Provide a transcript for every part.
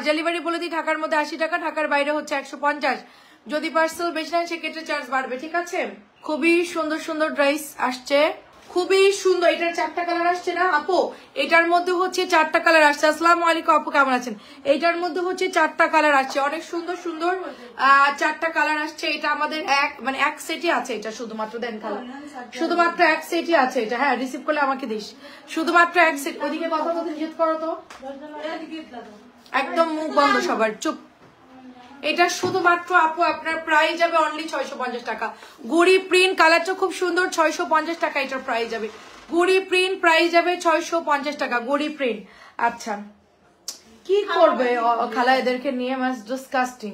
Delivery বলে দিই ঢাকার মধ্যে 80 টাকা, ঢাকার বাইরে হচ্ছে 150। যদি পার্সেল বেশি নেন সেক্ষেত্রে চার্জ বাড়বে, ঠিক আছে। খুবই সুন্দর সুন্দর ড্রেস আসছে, খুবই সুন্দর। এটার 4টা কালার আসছে না আপু, এটার মধ্যে হচ্ছে 4টা কালার আসছে। আসসালামু আলাইকুম আপু, কেমন আছেন? এইটার মধ্যে হচ্ছে 4টা কালার আসছে, অনেক সুন্দর সুন্দর 4টা কালার আসছে। এটা আমাদের এক সেটই আছে, এটা শুধুমাত্র দেন কালার, শুধুমাত্র এক সেটই আছে এটা। হ্যাঁ রিসিভ করলে আমাকে দিস, শুধুমাত্র এক সেট। ওদিকে কথা বলতে নিষেধ করো তো, একদম মুখ বন্ধ সবার, চুপ। এটা শুধুমাত্র আপু আপনার প্রাইস যাবে অনলি 650 টাকা। গুড়ি প্রিন্ট, কালারটা খুব সুন্দর, 650 টাকা এটার প্রাইস যাবে। গুড়ি প্রিন্ট প্রাইস যাবে 650 টাকা, গুড়ি প্রিন্ট। আচ্ছা কি করবে খালা এদেরকে নিয়ে, মাস ডিসকাস্টিং।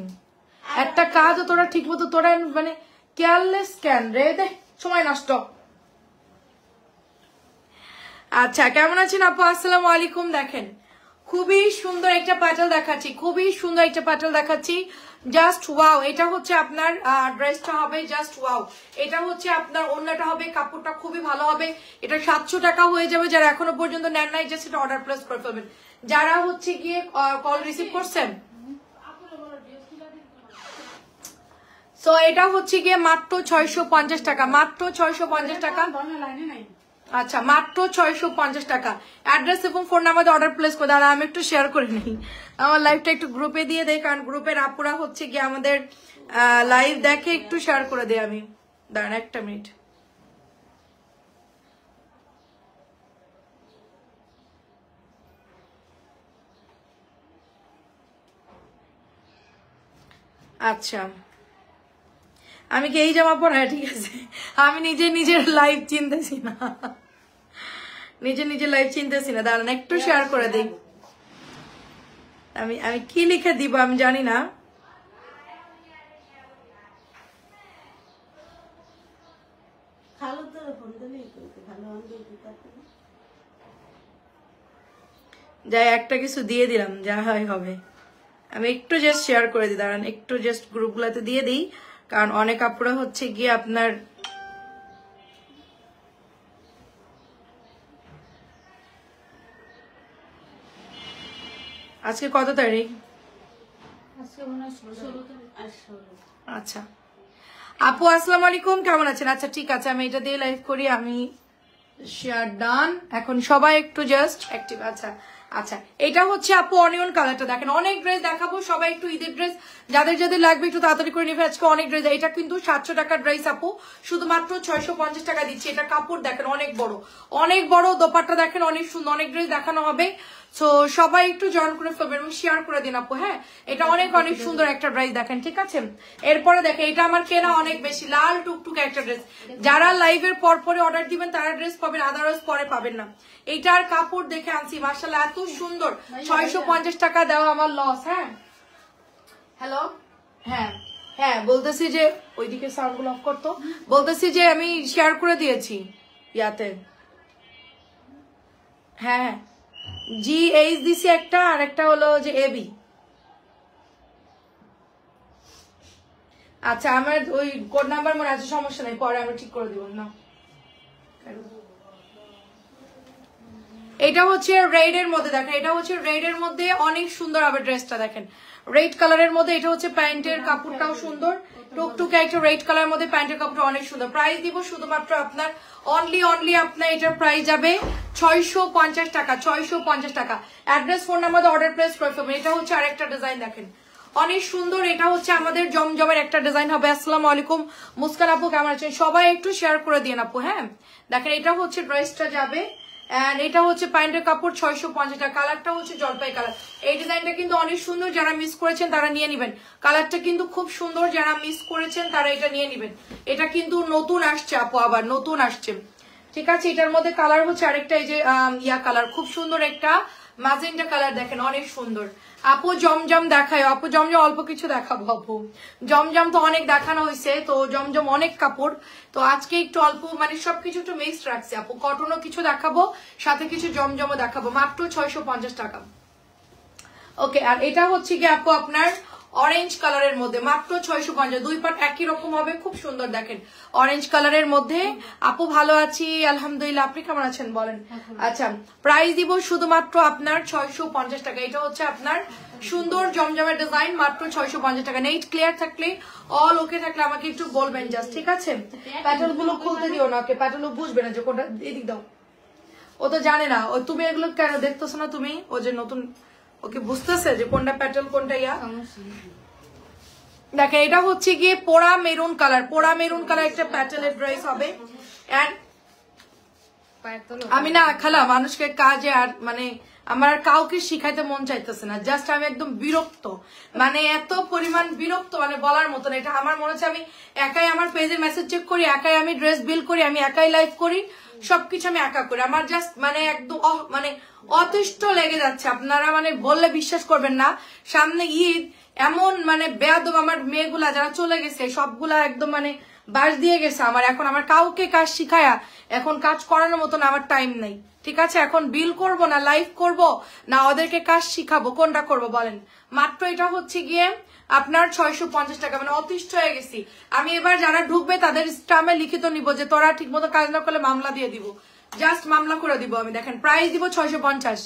একটা কাজ তোরা ঠিক মতো, তোরা মানে কেয়ারলেস ক্যান রে, দে সময় নষ্ট। আচ্ছা কেমন আছেন আপু? আসসালামু আলাইকুম। দেখেন খুবই সুন্দর একটা প্যাটেল দেখাচ্ছি, খুবই সুন্দর একটা প্যাটেল দেখাচ্ছি, জাস্ট ওয়াও। এটা হচ্ছে আপনার ড্রেসটা হবে জাস্ট ওয়াও। এটা হচ্ছে আপনার ওড়নাটা হবে, কাপড়টা খুবই ভালো হবে। এটা 700 টাকা হয়ে যাবে। যারা এখনো পর্যন্ত নেন নাই জাস্ট এটা অর্ডার প্লেস করে ফেলবেন। যারা হচ্ছে গিয়ে কল রিসিভ করছেন, সো এটা হচ্ছে গিয়ে মাত্র 650 টাকা, মাত্র 650 টাকা। আচ্ছা মাত্র 650 টাকা। অ্যাড্রেস এবং ফোন নাম্বার অর্ডার প্লেস করে দাঁড়া, আমি একটু শেয়ার করে নিই আমার লাইভটা, একটু গ্রুপে দিয়ে দেয়, কারণ গ্রুপের আপুরা হচ্ছে গিয়ে আমাদের লাইভ দেখে, একটু শেয়ার করে দিই আমি। দাঁড়ান একটা মিনিট। আচ্ছা আমি কি এই জামা পরা, ঠিক আছে আমি নিজের লাইভ চিনতেছি না, নিজের লাইভ চিনতেছি না। দাঁড়ান একটু শেয়ার করে দিই। আমি কি লিখে দিব আমি জানি না। যাই একটা কিছু দিয়ে দিলাম, যা হয় হবে। আমি একটু জাস্ট শেয়ার করে দিই, দাঁড়ান একটু জাস্ট গ্রুপগুলোতে দিয়ে দিই, কারণ অনেক আপুরা হচ্ছে গিয়ে আপনার আজকে কত তারিখ? আচ্ছা আপু আসসালামু আলাইকুম, কেমন আছেন? আচ্ছা ঠিক আছে, আমি এটা দিয়ে লাইভ করি। আমি শেয়ার ডান। এখন সবাই একটু জাস্ট অ্যাক্টিভ। আচ্ছা আচ্ছা এটা হচ্ছে আপু অনিয়ন কালারটা। দেখেন অনেক ড্রেস দেখাবো, সবাই একটু ঈদের ড্রেস যাদের যাদের লাগবে একটু তাড়াতাড়ি করে নেবে। আজকে অনেক ড্রেস, এটা কিন্তু 700 টাকার ড্রেস আপু, শুধুমাত্র 650 টাকা দিচ্ছি। এটা কাপড় দেখেন অনেক বড়, দোপাট্টা দেখেন অনেক সুন্দর, অনেক ড্রেস দেখানো হবে। সো সবাই একটু জয়েন করে ফেলবেন এবং শেয়ার করে দিন আপু। হ্যাঁ এটা অনেক সুন্দর একটা ড্রেস দেখেন, ঠিক আছে। এরপরে দেখেন এটা আমার কেনা অনেক বেশি, লাল টুকটুকে একটা ড্রেস। যারা লাইভের পর পরে অর্ডার দিবেন তারা ড্রেস পাবেন, আদারওয়াইজ পরে পাবেন না। এইটার কাপড় দেখে আনছি, মাশাআল্লাহ এত সুন্দর। 650 টাকা দেওয়া আমার লস। হ্যাঁ হ্যালো, হ্যাঁ বলতেছি যে ওইদিকে সাউন্ড গুলো অফ করতো, বলতেছি যে আমি শেয়ার করে দিয়েছি ইয়াতে। হ্যাঁ GH দিছি একটা, আর একটা হলো যে AB। আচ্ছা আমার ওই কোড নাম্বার মনে আছে, সমস্যা নাই, পরে আমরা ঠিক করে দিব না। এটা হচ্ছে রেড এর মধ্যে, দেখেন এটা হচ্ছে রেড এর মধ্যে অনেক সুন্দর হবে ড্রেসটা। দেখেন রেড কালারের মধ্যে, এটা হচ্ছে প্যান্টের কাপড়টাও সুন্দর, টুকটুকে একটা রেড কালার মধ্যে প্যান্টের কাপড়টা অনেক সুন্দর। প্রাইস দিব শুধুমাত্র আপনার অনলি আপনার এটার প্রাইস যাবে 650 টাকা, 650 টাকা। Address phone number order place করে ফেলবেন। এটা হচ্ছে আরেকটা ডিজাইন দেখেন অনেক সুন্দর, এটা হচ্ছে আমাদের জমজমের একটা ডিজাইন হবে। আসসালামু আলাইকুম মুস্কান আপু, কেমন আছেন? সবাই একটু শেয়ার করে দিন আপু। হ্যাঁ দেখেন এটা হচ্ছে ড্রেসটা যাবে, এন্ড এটা হচ্ছে প্যান্টের কাপড় 650 টাকা। কালারটা হচ্ছে জলপাই কালার। এই ডিজাইনটা কিন্তু অনেক সুন্দর, যারা মিস করেছেন তারা নিয়ে নেবেন। কালারটা কিন্তু খুব সুন্দর, যারা মিস করেছেন তারা এটা নিয়ে নেবেন। এটা কিন্তু নতুন আসছে আপু, আবার নতুন আসছে, ঠিক আছে। এটার মধ্যে কালার হচ্ছে আরেকটা, এই যে ইয়া কালার, খুব সুন্দর একটা ম্যাজেন্টা কালার দেখেন অনেক সুন্দর। আপু জমজম দেখায়, আপু জমজম অল্প কিছু দেখাবো আপু, জমজম তো অনেক দেখানো হয়েছে, তো জমজম অনেক কাপড়, তো আজকে একটু অল্প মানে সবকিছু একটু মিক্সড রাখছি আপু। কটনও কিছু দেখাবো, সাথে কিছু জমজমও দেখাবো, মাত্র 650 টাকা। ওকে আর এটা হচ্ছে কি আপু আপনার অরেঞ্জ কালারের মধ্যে মাত্র 650, 2 পাট একই রকম হবে, খুব সুন্দর দেখেন অরেঞ্জ কালারের মধ্যে। আপু ভালো আছি আলহামদুলিল্লাহ, আপনি কেমন আছেন বলেন? আচ্ছা প্রাইস দিব শুধুমাত্র আপনার 650 টাকা। এটা হচ্ছে আপনার সুন্দর জমজমের ডিজাইন, মাত্র 650 টাকা। নেট ক্লিয়ার থাকলে, অল ওকে থাকলে আমাকে একটু বলবেন জাস্ট, ঠিক আছে? প্যাটার্ন গুলো খুলতে দিও না, ওকে প্যাটার্ন বুঝবে না যে কোনটা, এদিক দাও, ও তো জানে না। ও তুমি এগুলো কেন দেখতেছো না তুমি? ও যে নতুন, ওকে বুঝতেছে যে কোনটা প্যাটার্ন কোনটা ইয়া। দেখেন এটা হচ্ছে গিয়ে পোড়া মেরুন কালার, পোড়া মেরুন কালার একটা প্যাটার্নের ড্রেস হবে। এন্ড আমি না খালা মানুষকে কাজে আর মানে আমার আর কাউকে শিখাইতে মন চাইতেছে না, জাস্ট আমি একদম বিরক্ত, মানে এত পরিমাণ বিরক্ত মানে বলার মতো না। এটা আমার মনে হচ্ছে আমি একাই আমার পেজের মেসেজ চেক করি, একাই আমি ড্রেস বিল করি, আমি একাই লাইভ করি, সবকিছু আমি একা করি। আমার জাস্ট মানে একদম মানে অতিষ্ঠ লেগে যাচ্ছে। আপনারা মানে বললে বিশ্বাস করবেন না, সামনে ঈদ, এমন মানে বেয়াদব আমার মেয়েগুলা যারা চলে গেছে সবগুলা একদম মানে বাস দিয়ে গেছে আমার। এখন আমার কাউকে কাজ শিখায়া এখন কাজ করানোর মতন আমার টাইম নেই, ঠিক আছে? এখন বিল করব না লাইভ করব না ওদেরকে কাজ শিখাবো, কোনটা করব বলেন? মাত্র এটা হচ্ছে গিয়ে আপনার 650 টাকা, মানে অতিষ্ঠ হয়ে গেছি আমি। এবার যারা ঢুকবে তাদের স্টামে লিখিত নিব যে তোরা ঠিক মতো কাজ না করলে মামলা দিয়ে দিব, জাস্ট মামলা করে দিব আমি। দেখেন প্রাইস দিব 650,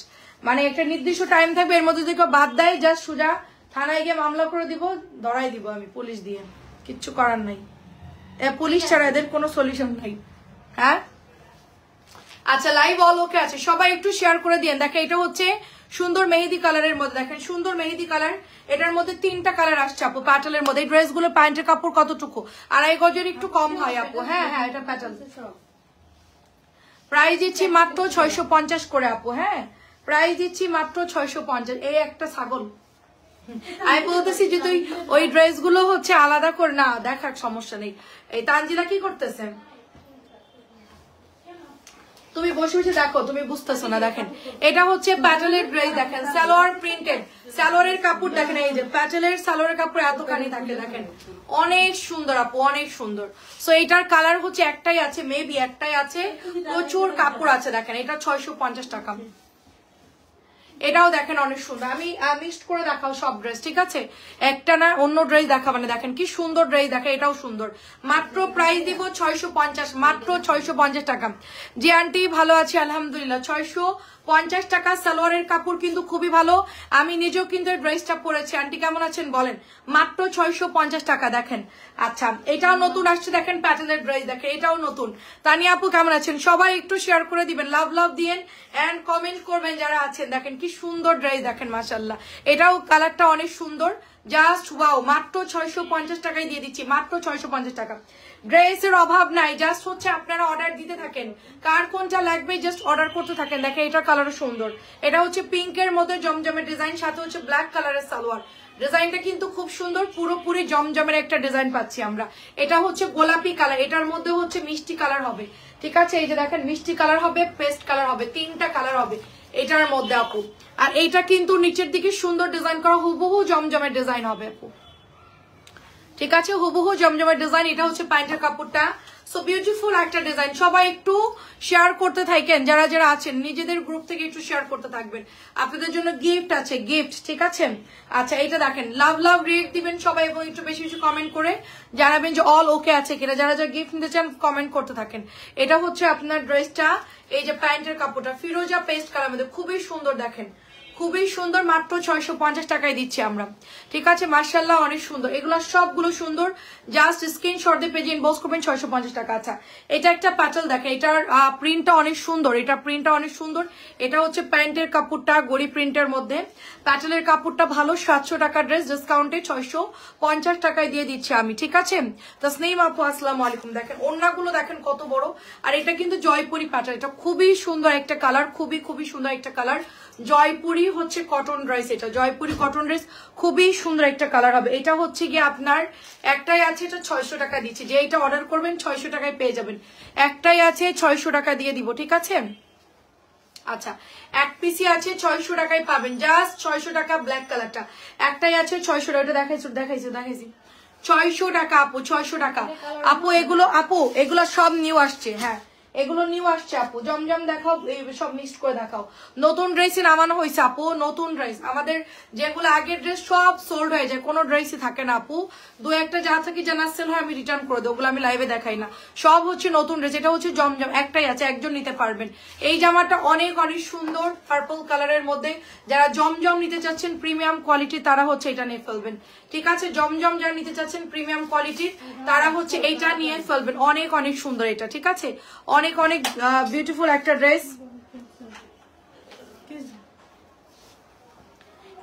মানে একটা নির্দিষ্ট টাইম থাকবে, এর মধ্যে যদি কেউ বাদ দেয় জাস্ট সোজা থানায় গিয়ে মামলা করে দিব, ধরাই দিব আমি পুলিশ দিয়ে, কিচ্ছু করার নাই। পুলিশ ছাড়া এদের কোনো সলিউশন নাই। হ্যাঁ আচ্ছা লাইভ অল ওকে আছে, সবাই একটু শেয়ার করে দিয়েন। দেখেন এটা হচ্ছে সুন্দর মেহেদি কালারের মধ্যে, দেখেন সুন্দর মেহেদি কালার, এটার মধ্যে 3টা কালার আসছে আপু প্যাটেলের মধ্যে। এই ড্রেস গুলো প্যান্টের কাপড় কতটুকু? 2.5 গজের একটু কম হয় আপু। হ্যাঁ হ্যাঁ এটা প্যাটেল। প্রাইস দিচ্ছি মাত্র 650 করে আপু। হ্যাঁ প্রাইস দিচ্ছি মাত্র 650। এই একটা ছাগল আমি বলতেছি যে তুই ওই ড্রেস গুলো হচ্ছে আলাদা করে না দেখার সমস্যা নেই। এই তানজিলা কি করতেছে? তুমি বসে বসে দেখো, তুমি বুঝতেছো না। দেখেন এটা হচ্ছে প্যাটেলের ড্রেস, দেখেন সালোয়ার প্রিন্টেড, সালোয়ারের কাপড় দেখেন, এই যে প্যাটেলের সালোয়ারের কাপড় এতখানি থাকে, দেখেন অনেক সুন্দর আপু, অনেক সুন্দর। সো এটার কালার হচ্ছে একটাই আছে, মেবি একটাই আছে, প্রচুর কাপড় আছে। দেখেন এটা 650 টাকা। এটাও দেখেন অনেক সুন্দর, আমি মিক্সড করে দেখাও সব ড্রেস, ঠিক আছে? একটা না অন্য ড্রেস দেখাবো না। দেখেন কি সুন্দর ড্রেস, দেখেন এটাও সুন্দর। মাত্র প্রাইস দিব 650, মাত্র 650 টাকা। যে আন্টি ভালো আছি আলহামদুলিল্লাহ। 650 টাকা। সালোয়ারের কাপড় কিন্তু খুবই ভালো, আমি নিজেও কিন্তু এই ড্রেসটা পরেছি। আন্টি কেমন আছেন বলেন? মাত্র 650 টাকা। দেখেন আচ্ছা এটাও নতুন আসছে, দেখেন প্যাটেলের ড্রেস, দেখেন এটাও নতুন। তানিয়া আপু কেমন আছেন? সবাই একটু শেয়ার করে দিবেন, লাভ লাভ দিয়েন এন্ড কমেন্ট করবেন যারা আছেন। দেখেন কি সুন্দর ড্রেস, দেখেন মাশাআল্লাহ, এটাও কালারটা অনেক সুন্দর, জাস্ট ওয়াও। মাত্র 650 টাকায় দিয়ে দিচ্ছি, মাত্র 650 টাকা। ড্রেসের অভাব নাই, জাস্ট হচ্ছে আপনারা অর্ডার দিতে থাকেন, কার কোনটা লাগবে জাস্ট অর্ডার করতে থাকেন। দেখেন এটার কালারও সুন্দর, এটা হচ্ছে পিঙ্কের মধ্যে জমজমের ডিজাইন, সাথে হচ্ছে ব্ল্যাক কালারের সালোয়ার। ডিজাইনটা কিন্তু খুব সুন্দর, পুরোপুরি জমজমের একটা ডিজাইন পাচ্ছি আমরা। এটা হচ্ছে গোলাপি কালার, এটার মধ্যে হচ্ছে মিষ্টি কালার হবে, ঠিক আছে? এই যে দেখেন মিষ্টি কালার হবে, পেস্ট কালার হবে, 3টা কালার হবে এটার মধ্যে আপু। আর এইটা কিন্তু নিচের দিকে সুন্দর ডিজাইন করা, হুবহু জমজমের ডিজাইন হবে আপু, ঠিক আছে? হুবহু জমজমের ডিজাইন। এটা হচ্ছে প্যান্টের কাপড়টা, সো বিউটিফুল একটা ডিজাইন। সবাই একটু শেয়ার করতে থাকেন, যারা যারা আছেন নিজেদের গ্রুপ থেকে একটু শেয়ার করতে থাকবেন। আপনাদের জন্য গিফট আছে, গিফট, ঠিক আছে? আচ্ছা এটা দেখেন, লাভ লাভ রিয়েক্ট দিবেন সবাই এবং একটু বেশি বেশি কমেন্ট করে জানাবেন যে অল ওকে আছে কিনা। যারা যারা গিফট নিতে চান কমেন্ট করতে থাকেন। এটা হচ্ছে আপনার ড্রেসটা, এই যে প্যান্টের কাপড়টা ফিরোজা পেস্ট কালার মধ্যে, খুবই সুন্দর, দেখেন খুবই সুন্দর, মাত্র 650 টাকায় দিচ্ছি আমরা, ঠিক আছে? মার্শাল্লাহ অনেক সুন্দর, এগুলো সবগুলো সুন্দর, জাস্ট স্ক্রিনশট দিয়ে পেজে ইনবক্স করবেন। 650 টাকা। আচ্ছা এটা একটা প্যাটেল, দেখেন এটার প্রিন্টটা অনেক সুন্দর, এটা প্রিন্টটা অনেক সুন্দর। এটা হচ্ছে প্যান্টের কাপড়টা গড়ি প্রিন্টের মধ্যে, প্যাটেলের কাপড়টা ভালো। 700 টাকা ড্রেস, ডিসকাউন্টে 650 টাকায় দিয়ে দিচ্ছি আমি, ঠিক আছে? তাসনিম আপু আসসালামু আলাইকুম। দেখেন ওড়নাগুলো দেখেন কত বড়, আর এটা কিন্তু জয়পুরি প্যাটেল, এটা খুবই সুন্দর একটা কালার, খুবই খুবই সুন্দর একটা কালার। জয়পুরি হচ্ছে কটন ড্রেস, এটা জয়পুরি কটন ড্রেস, খুবই সুন্দর একটা কালার হবে। এটা হচ্ছে গিয়ে আপনার একটাই আছে, এটা 600 টাকা দিচ্ছি, যে এটা অর্ডার করবেন 600 টাকায় পেয়ে যাবেন। একটাই আছে 600 টাকা দিয়ে দিব, ঠিক আছে? আচ্ছা এক পিসি আছে 600 টাকায় পাবেন, জাস্ট 600 টাকা। ব্ল্যাক কালারটা একটাই আছে 600 টাকা, দেখাইছি 600 টাকা আপু, 600 টাকা আপু। এগুলো আপু এগুলো সব নিউ আসছে, হ্যাঁ এগুলো নিউ আসছে আপু, জমজম দেখাও, সব মিক্সড করে দেখাও। নতুন ড্রেসই নামানো হয়েছে আপু, নতুন ড্রেস। আমাদের যেগুলো আগের ড্রেস সব সোল্ড হয়ে যায়, কোনো ড্রেসই থাকে না আপু। দু একটা যা থাকে জানা সেল হয় আমি রিটার্ন করে দেবো, ওগুলো আমি লাইভে দেখাই না। সব হচ্ছে নতুন ড্রেস। এটা হচ্ছে জমজম, একটাই আছে, একজন নিতে পারবেন। এই জামাটা অনেক অনেক সুন্দর, পার্পল কালারের মধ্যে। যারা জমজম নিতে চাচ্ছেন প্রিমিয়াম কোয়ালিটি, তারা হচ্ছে এটা নিয়ে ফেলবেন, ঠিক আছে? জমজম যারা নিতে চাচ্ছেন প্রিমিয়াম কোয়ালিটির, তারা হচ্ছে এইটা নিয়ে ফেলবেন। অনেক অনেক সুন্দর এটা, ঠিক আছে? অনেক অনেক বিউটিফুল একটা ড্রেস।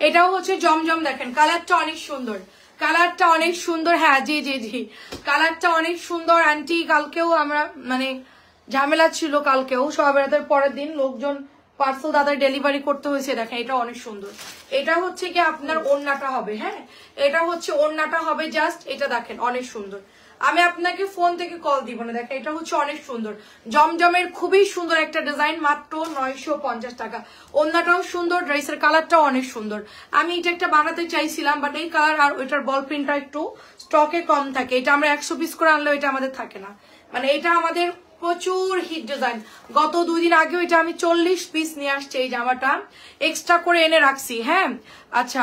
এটাও হচ্ছে জমজম, দেখেন কালারটা অনেক সুন্দর, কালারটা অনেক সুন্দর। হ্যাঁ জি জি জি, কালারটা অনেক সুন্দর আন্টি। কালকেও আমরা মানে ঝামেলা ছিল, কালকেও সব রাতের পরের দিন লোকজন পার্সেল দাদার ডেলিভারি করতে হয়েছে। দেখেন এটা অনেক সুন্দর। এটা হচ্ছে কি আপনার ওড়নাটা হবে, হ্যাঁ এটা হচ্ছে ওড়নাটা হবে জাস্ট। এটা দেখেন অনেক সুন্দর, আমি আপনাকে ফোন থেকে কল দিব না। দেখেন এটা হচ্ছে অনেক সুন্দর, জমজমের খুবই সুন্দর একটা ডিজাইন, মাত্র 950 টাকা। ওড়নাটাও সুন্দর, ড্রেসের কালারটাও অনেক সুন্দর। আমি এটা একটা বানাতে চাইছিলাম, বাট এই কালার আর ওইটার বল প্রিন্টটা একটু স্টকে কম থাকে। এটা আমরা 100 পিস করে আনলেও এটা আমাদের থাকে না, মানে এটা আমাদের প্রচুর হিট ডিজাইন। গত 2 দিন আগেও এটা আমি 40 পিস নিয়ে আসছি, এই জামাটা এক্সট্রা করে এনে রাখছি। হ্যাঁ আচ্ছা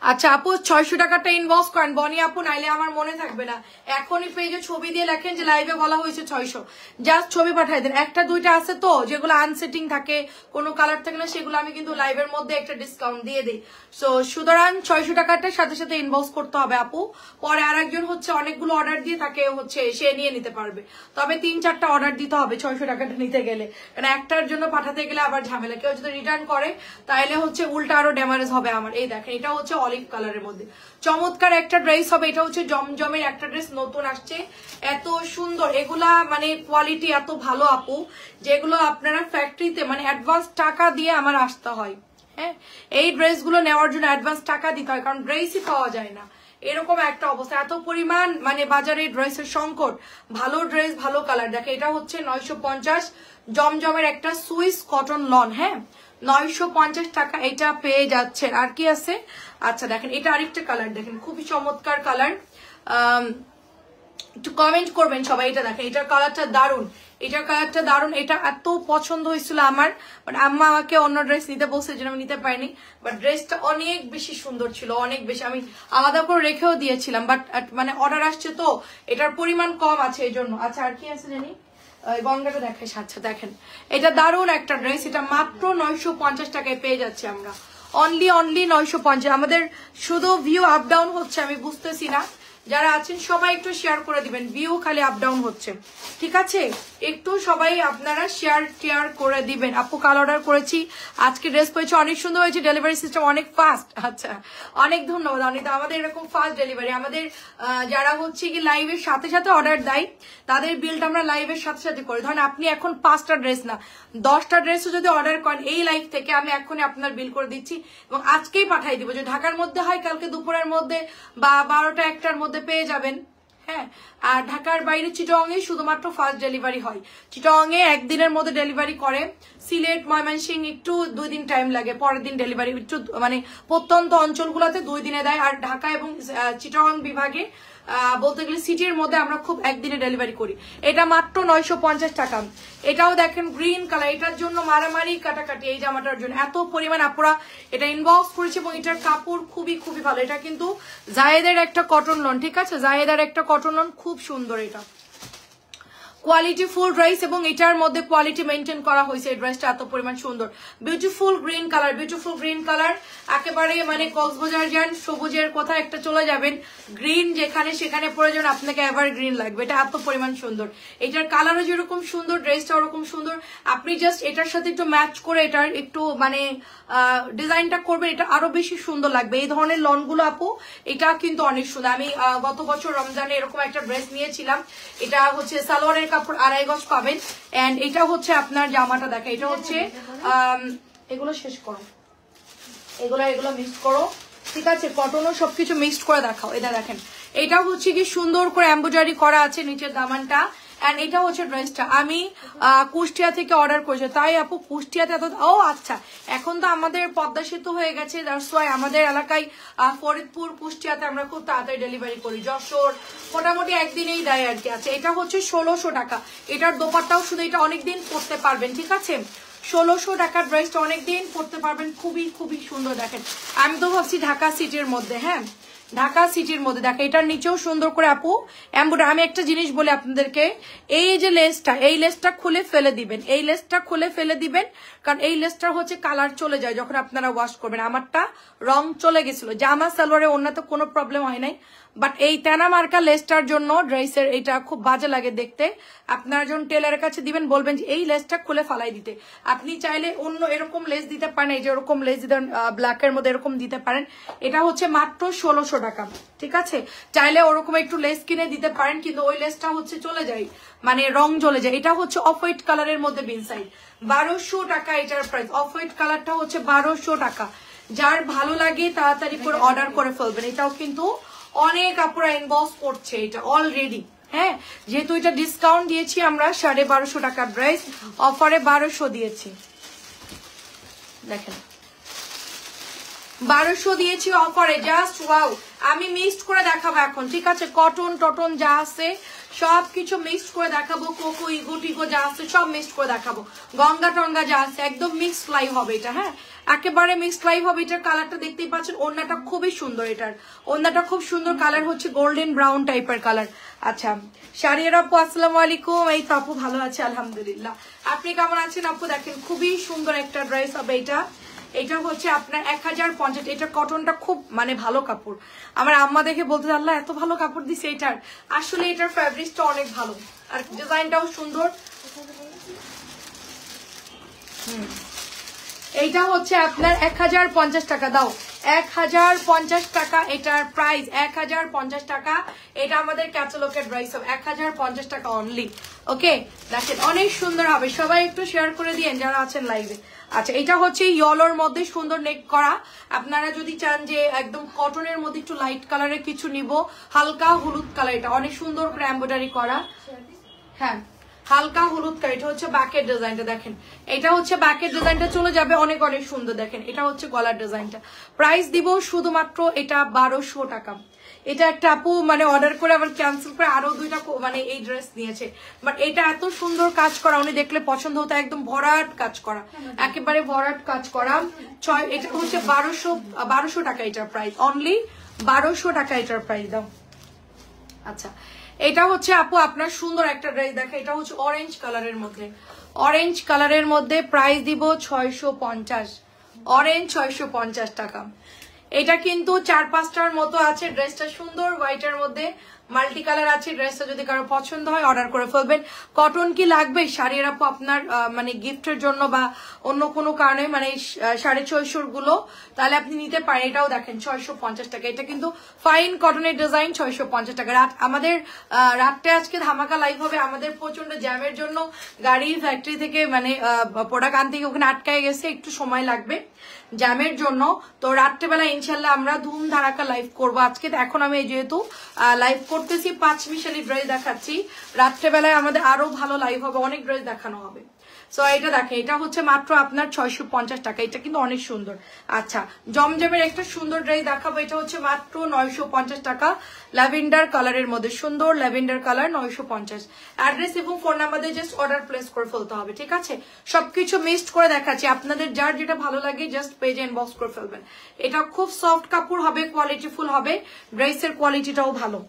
আচ্ছা আপু 600 টাকাটা ইনবক্স করেন বনি আপু, নাইলে আমার মনে থাকবে না। এখনই পেজে ছবি দিয়ে লেখেন যে লাইভে বলা হয়েছে 600, জাস্ট ছবি পাঠাই দেন। একটা দুইটা আছে তো যেগুলো আনসেটিং থাকে, কোনো কালার থাকে না, সেগুলো আমি কিন্তু লাইভের মধ্যে একটা ডিসকাউন্ট দিয়ে দিই। সো সুতরাং 600 টাকাটার সাথে সাথে ইনবক্স করতে হবে আপু। পরে আরেকজন হচ্ছে অনেকগুলো অর্ডার দিয়ে থাকে, হচ্ছে সে নিয়ে নিতে পারবে। তবে 3-4টা অর্ডার দিতে হবে 600 টাকাটা নিতে গেলে, কারণ একটার জন্য পাঠাতে গেলে আবার ঝামেলা। কেউ যদি রিটার্ন করে তাহলে হচ্ছে উল্টা আরো ড্যামেজ হবে আমার। এই দেখেন এটা হচ্ছে অলিভ কালারের মধ্যে চমৎকার একটা ড্রেস হবে। এটা হচ্ছে জমজমের একটা ড্রেস, নতুন আসছে, এত সুন্দর। এগুলা মানে কোয়ালিটি এত ভালো আপু, যেগুলো আপনারা ফ্যাক্টরিতে মানে অ্যাডভান্স টাকা দিয়ে আমার আসতে হয়। হ্যাঁ এই ড্রেসগুলো নেওয়ার জন্য অ্যাডভান্স টাকা দিতে হয়, কারণ ড্রেসই পাওয়া যায় না, এরকম একটা অবস্থা। এত পরিমাণ মানে বাজারে ড্রেসের সংকট, ভালো ড্রেস ভালো কালার। দেখে এটা হচ্ছে 950, জমজমের একটা সুইস কটন লন। হ্যাঁ 950 টাকা এটা পেয়ে যাচ্ছেন। আর কি আছে? আচ্ছা দেখেন এটা আরেকটা কালার, দেখেন খুবই চমৎকার কালার। একটু কমেন্ট করবেন সবাই। এটা দেখেন এটার কালারটা দারুন, এটার কালারটা দারুন। এটা এত পছন্দ হয়েছিল আমার, বাট আম্মা আমাকে অন্য ড্রেস নিতে বলছে, যেন আমি নিতে পারিনি। বাট ড্রেসটা অনেক বেশি সুন্দর ছিল, অনেক বেশি। আমি আলাদা করে রেখেও দিয়েছিলাম, বাট মানে অর্ডার আসছে তো এটার পরিমাণ কম আছে এই জন্য। আচ্ছা আর কি আছে জানি, গঙ্গাটা দেখাই। আচ্ছা দেখেন এটা দারুন একটা ড্রেস, এটা মাত্র 950 টাকায় পেয়ে যাচ্ছি আমরা, অনলি 950। আমাদের শুধু ভিউ আপ ডাউন হচ্ছে, আমি বুঝতেছি না। যারা আছেন সবাই একটু শেয়ার করে দিবেন, ভিউ খালি আপ ডাউন হচ্ছে, ঠিক আছে? একটু সবাই আপনারা শেয়ার করে দিবেন। আপু কাল অর্ডার করেছি, আজকে ড্রেস পেয়েছি, অনেক সুন্দর হয়েছে, ডেলিভারি সিস্টেম অনেক ফাস্ট। আচ্ছা অনেক ধন্যবাদ অনিতা। আমাদের এরকম ফাস্ট ডেলিভারি, আমাদের যারা হচ্ছে কি লাইভের সাথে সাথে অর্ডার দেয় তাদের বিলটা আমরা লাইভের সাথে সাথে করি। ধরেন আপনি এখন 5টা ড্রেস না 10টা ড্রেসও যদি অর্ডার করেন এই লাইভ থেকে, আমি এখনই আপনার বিল করে দিচ্ছি এবং আজকেই পাঠাই দিব। যদি ঢাকার মধ্যে হয় কালকে দুপুরের মধ্যে বা 12টা 1টার মধ্যে পেয়ে যাবেন। হ্যাঁ আর ঢাকার বাইরে চিটং এ শুধুমাত্র ফার্স্ট ডেলিভারি হয়, চিটং এ একদিনের মধ্যে ডেলিভারি করে। সিলেট ময়মনসিংহ একটু 2 দিন টাইম লাগে, পরের দিন ডেলিভারি একটু মানে প্রত্যন্ত অঞ্চলগুলোতে 2 দিনে দেয়। আর ঢাকা এবং চিটং বিভাগে বলতে গেলে সিটির মধ্যে আমরা খুব একদিনে ডেলিভারি করি। এটা মাত্র 950 টাকা। এটাও দেখেন গ্রিন কালার, এটার জন্য মারামারি কাটাকাটি এই জামাটার জন্য এত পরিমাণ আপুরা এটা ইনবক্স করেছে এবং এটার কাপড় খুবই খুবই ভালো। এটা কিন্তু জায়েদের একটা কটন লন, ঠিক আছে? জায়েদের একটা কটন লন, খুব সুন্দর এটা কোয়ালিটি ফুল ড্রেস এবং এটার মধ্যে কোয়ালিটি মেনটেন করা হয়েছে। এই ড্রেসটা এত পরিমাণ সুন্দর, beautiful green colour, beautiful green colour. একেবারে মানে কক্সবাজার যান সবুজের কোথায় একটা চলে যাবেন, গ্রিন যেখানে সেখানে পরে যান, আপনাকে এভার গ্রিন লাগবে। এটা এত পরিমাণ সুন্দর, এটার কালারও যেরকম সুন্দর, ড্রেসটা ওরকম সুন্দর। আপনি জাস্ট এটার সাথে একটু ম্যাচ করে এটার একটু মানে ডিজাইনটা করবেন, এটা আরো বেশি সুন্দর লাগবে। এই ধরনের লনগুলো আপু এটা কিন্তু অনেক সুন্দর। আমি গত বছর রমজানে এরকম একটা ড্রেস নিয়েছিলাম, এটা হচ্ছে সালোয়ারের কাপড় 2.5 গজ পাবেন। এন্ড এটা হচ্ছে আপনার জামাটা দেখা, এটা হচ্ছে এগুলো শেষ করো, এগুলো মিক্স করো, ঠিক আছে? কটনও সবকিছু মিক্সড করে দেখাও। এটা দেখেন এটা হচ্ছে কি সুন্দর করে এমব্রয়ডারি করা আছে নিচের দামানটা, অ্যান্ড এটা হচ্ছে ড্রেসটা আমি কুষ্টিয়া থেকে অর্ডার করেছি। তাই আপু কুষ্টিয়াতে এত, ও আচ্ছা, এখন তো আমাদের পদ্মা সেতু হয়ে গেছে, দ্যাটস ওয়াই আমাদের এলাকায় ফরিদপুর কুষ্টিয়াতে আমরা খুব তাড়াতাড়ি ডেলিভারি করি, যশোর মোটামুটি একদিনেই দেয় আর কি। আচ্ছা, এটা হচ্ছে 1600 টাকা। এটার দোপাট্টাও শুধু, এটা অনেকদিন পরতে পারবেন, ঠিক আছে? 1600 টাকার ড্রেসটা অনেকদিন পরতে পারবেন, খুবই খুবই সুন্দর। দেখেন আমি তো ভাবছি ঢাকা সিটির মধ্যে, হ্যাঁ ঢাকা সিটির মধ্যে। দেখেন এটার নিচেও সুন্দর করে আপু এমব্রয়ডারি। আমি একটা জিনিস বলি আপনাদেরকে, এই যে লেসটা, এই লেসটা খুলে ফেলে দিবেন, এই লেসটা খুলে ফেলে দিবেন, কারণ এই লেসটা হচ্ছে কালার চলে যায় যখন আপনারা ওয়াশ করবেন। আমারটা রং চলে গেছিল, জামা সালোয়ারে অন্যতে কোনো প্রবলেম হয় নাই, বাট এই তেনা মার্কা লেসটার জন্য ড্রেসের এটা খুব বাজে লাগে দেখতে। আপনারা যখন টেলারের কাছে দিবেন বলবেন যে এই লেসটা খুলে ফালাই দিতে। আপনি চাইলে অন্য এরকম লেস দিতে পারেন, এই যে এরকম লেস দিতে ব্ল্যাকের মধ্যে এরকম দিতে পারেন। এটা হচ্ছে মাত্র 1600 টাকা, ঠিক আছে? চাইলে ওরকম একটু লেস কিনে দিতে পারেন, কিন্তু ওই লেসটা হচ্ছে চলে যায়, মানে রং চলে যায়। এটা হচ্ছে অফ হোয়াইট কালারের মধ্যে বিনসাইড, 1200 টাকা এটার প্রাইস। অফ হোয়াইট কালারটা হচ্ছে 1200 টাকা। যার ভালো লাগে তাড়াতাড়ি করে অর্ডার করে ফেলবেন। এটাও কিন্তু অনেক আপুরা ইনবক্স করছে এটা অলরেডি, হ্যাঁ, যেহেতু এটা ডিসকাউন্ট দিয়েছি আমরা 1250 টাকার ড্রেস, অফারে 1200 দিয়েছি। দেখেন 1200 দিয়েছি অফারে, জাস্ট ওয়াও। আমি মিক্সড করে দেখাবো এখন, ঠিক আছে? কটন টটন যা আছে সবকিছু মিক্সড করে দেখাবো, কোকো ইগো টিগো যা আছে সব মিক্সড করে দেখাবো, গঙ্গা টঙ্গা যা আছে একদম মিক্সড লাইভ হবে এটা, হ্যাঁ একেবারে মিক্সড লাইভ হবে। এটার কালারটা দেখতেই পাচ্ছেন, ওড়নাটা খুবই সুন্দর, এটার ওড়নাটা খুব সুন্দর, কালার হচ্ছে গোল্ডেন ব্রাউন টাইপের কালার। আচ্ছা শারিয়ার আপু আসসালামু আলাইকুম। এই তো আপু ভালো আছে আলহামদুলিল্লাহ, আপনি কেমন আছেন আপু? দেখেন খুবই সুন্দর একটা ড্রেস হবে এটা। এটা হচ্ছে আপনার 1050। এটা কটনটা খুব মানে ভালো কাপড়, আমার আম্মা দেখে বলতে আল্লাহ এত ভালো কাপড় দিছে এটার। আসলে এটার ফ্যাব্রিকটা অনেক ভালো আর ডিজাইনটাও সুন্দর। এইটা হচ্ছে আপনার 1050 টাকা। দাও 1050 টাকা এটার প্রাইস, 1050 টাকা। এটা আমাদের ক্যাটালগের প্রাইস হবে 1050 টাকা অনলি। ওকে দেখেন অনেক সুন্দর হবে, সবাই একটু শেয়ার করে দিয়েন যারা আছেন লাইভে। আচ্ছা এটা হচ্ছে ইয়েলোর মধ্যে সুন্দর নেক করা। আপনারা যদি চান যে একদম কটনের মধ্যে একটু লাইট কালারের কিছু নিব, হালকা হলুদ কালার, এটা অনেক সুন্দর করে এমব্রয়ডারি করা, হ্যাঁ হালকা হলুদ কালার। এটা হচ্ছে ব্যাকের ডিজাইনটা, দেখেন এটা হচ্ছে ব্যাকের ডিজাইনটা চলে যাবে অনেক অনেক সুন্দর। দেখেন এটা হচ্ছে গলার ডিজাইনটা। প্রাইস দিব শুধুমাত্র এটা 1200 টাকা। এটা একটা আপু মানে অর্ডার করে আবার ক্যান্সেল করে আরো দুইটা মানে এই ড্রেস নিয়েছে, বাট এটা এত সুন্দর কাজ করা, উনি দেখলে পছন্দ হতো, একদম ভরাট কাজ করা, একেবারে ভরাট কাজ করা। এটা হচ্ছে 1200 টাকা এটার প্রাইস, অনলি 1200 টাকা এটার প্রাইস। দাও আচ্ছা এটা হচ্ছে আপু আপনার সুন্দর একটা ড্রেস, দেখে এটা হচ্ছে অরেঞ্জ কালারের মধ্যে, অরেঞ্জ কালারের মধ্যে প্রাইস দিব 650, অরেঞ্জ 650 টাকা। এটা কিন্তু 4-5টার মতো আছে, ড্রেসটা সুন্দর হোয়াইটের মধ্যে মাল্টি কালার আছে। ড্রেসটা যদি কারো পছন্দ হয় অর্ডার করে ফেলবেন। কটন কি লাগবে শাড়ির আপু আপনার মানে গিফটের জন্য বা অন্য কোনো কারণে, মানে 650 গুলো, তাহলে আপনি নিতে পারেন। এটাও দেখেন 650 টাকা। এটা কিন্তু ফাইন কটনের ডিজাইন, 650 টাকা। আমাদের রাতটা আজকে ধামাকা লাইভ হবে, আমাদের প্রচন্ড জ্যামের জন্য গাড়ি ফ্যাক্টরি থেকে মানে প্রোডাক্ট আনতে ওখানে আটকায় গেছে, একটু সময় লাগবে জ্যামের জন্য। তো রাত্রেবেলা ইনশাল্লাহ আমরা ধুম ধারাকা লাইভ করবো আজকে। এখন আমি যেহেতু লাইভ করতেছি 5 মিশালি ড্রেস দেখাচ্ছি, রাত্রেবেলায় আমাদের আরো ভালো লাইভ হবে, অনেক ড্রেস দেখানো হবে। সো এটা দেখেন এটা হচ্ছে মাত্র আপনার 650 টাকা। এটা কিন্তু অনেক সুন্দর। আচ্ছা জমজমের একটা সুন্দর ড্রেস দেখাবো, এটা হচ্ছে মাত্র 950 টাকা, ল্যাভেন্ডার কালারের মধ্যে সুন্দর ল্যাভেন্ডার কালার, 950। অ্যাড্রেস এবং ফোন নাম্বার দিয়ে জাস্ট অর্ডার প্লেস করে ফেলতে হবে, ঠিক আছে? সবকিছু মিক্সড করে দেখাচ্ছি, আপনাদের যার যেটা ভালো লাগে জাস্ট পেজে ইনবক্স করে ফেলবেন। এটা খুব সফট কাপড় হবে, কোয়ালিটিফুল হবে, ড্রেসের কোয়ালিটিটাও ভালো।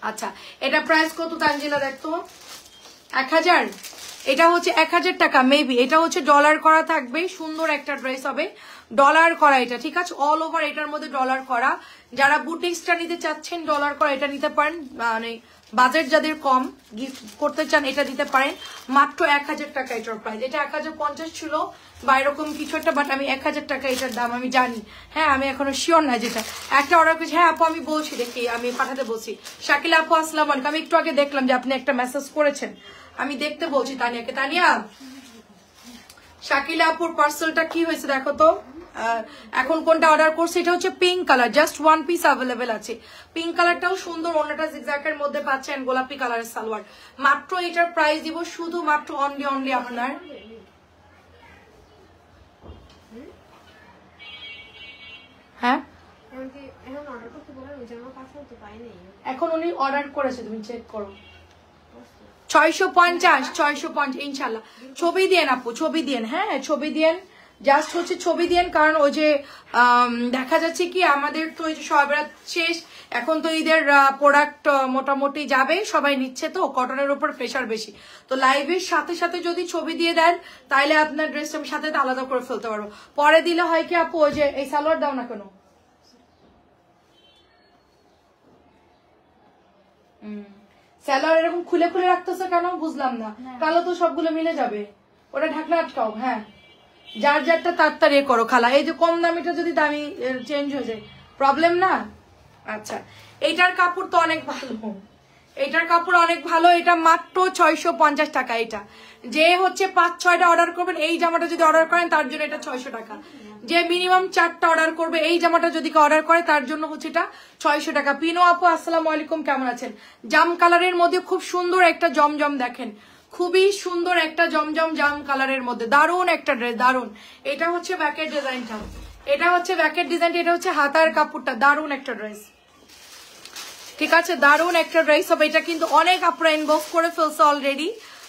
আচ্ছা এটা প্রাইস কত তানজিলা দেখতো? 1000। এটা হচ্ছে 1000 টাকা মেবি। এটা হচ্ছে ডলার করা থাকবে, সুন্দর একটা ড্রেস হবে, ডলার করা এটা, ঠিক আছে? অল ওভার এটার মধ্যে ডলার করা। যারা বুটিক্সটা নিতে চাচ্ছেন ডলার করা এটা নিতে পারেন, মানে বাজেট যাদের কম গিফট করতে চান এটা দিতে পারেন। মাত্র 1000 টাকা এটার প্রাইস। এটা 1050 ছিল বা এরকম কিছু একটা, বাট আমি 1000 টাকা এটার দাম আমি জানি, হ্যাঁ আমি এখনো শিওর না। যেটা একটা অর্ডার করেছি, হ্যাঁ আপু আমি বলছি, দেখি আমি পাঠাতে বলছি। শাকিলা আপু আসসালামু আলাইকুম, আমি একটু আগে দেখলাম যে আপনি একটা মেসেজ করেছেন, আমি দেখতে বলছি তানিয়াকে। তানিয়া শাকিলা আপুর পার্সেলটা কি হয়েছে দেখো তো, এখন কোনটা অর্ডার করছে, এটা হচ্ছে pink colour, just one piece available আছে। পিঙ্ক কালারটাও সুন্দর, অন্যটা জিগজ্যাগের মধ্যে পাচ্ছেন, গোলাপি কালারের সালোয়ার। মাত্র এটার প্রাইস দিব শুধুমাত্র অনলি আপনার হ্যাঁ এখন উনি অর্ডার করেছে, তুমি চেক করো। 650 ইনশাল্লাহ। ছবি দিয়েন আপু, ছবি দিয়েন, হ্যাঁ ছবি দিয়েন, জাস্ট হচ্ছে ছবি দিয়েন। কারণ ওই যে দেখা যাচ্ছে কি আমাদের তো ওই যে সবরাত শেষ, এখন তো ঈদের প্রোডাক্ট মোটামুটি যাবে, সবাই নিচ্ছে, তো কটনের উপর প্রেশার বেশি। তো লাইভের সাথে সাথে যদি ছবি দিয়ে দেন তাইলে আপনার ড্রেসটা আমি সাথে আলাদা করে ফেলতে পারবো। পরে দিলে হয় কি আপু, ওই যে এই সালোয়ার দাও না কেন, সালোয়ার এরকম খুলে খুলে রাখতেছে কেন বুঝলাম না, কালো তো সবগুলো মিলে যাবে, ওটা ঢাকনা আটকাও। হ্যাঁ যার যারটা তাড়াতাড়ি করো খালা, এই যে কম দামিটা যদি দামি চেঞ্জ হয়ে যায় প্রবলেম না। আচ্ছা এইটার কাপড় তো অনেক ভালো, এটার কাপড় অনেক ভালো, এটা মাত্র 650 টাকা। এটা যে হচ্ছে 5-6টা অর্ডার করবেন, এই জামাটা যদি অর্ডার করেন তার জন্য এটা 600 টাকা। যে মিনিমাম 4টা অর্ডার করবে এই জামাটা যদি অর্ডার করে তার জন্য হচ্ছে এটা 600 টাকা। পিনো আপু আসসালামু আলাইকুম, কেমন আছেন? জাম কালারের মধ্যে খুব সুন্দর একটা জমজম, দেখেন খুবই সুন্দর একটা জমজম জাম কালারের মধ্যে, দারুন একটা ড্রেস, দারুন। এটা হচ্ছে ব্যাকের ডিজাইনটা, এটা হচ্ছে ব্যাকের ডিজাইনটা, এটা হচ্ছে হাতার কাপড়টা, দারুন একটা ড্রেস, ঠিক আছে দারুন একটা ড্রেস হবে। এটা কিন্তু অনেক আপনারা ইনবক্স করে ফেলছে অলরেডি,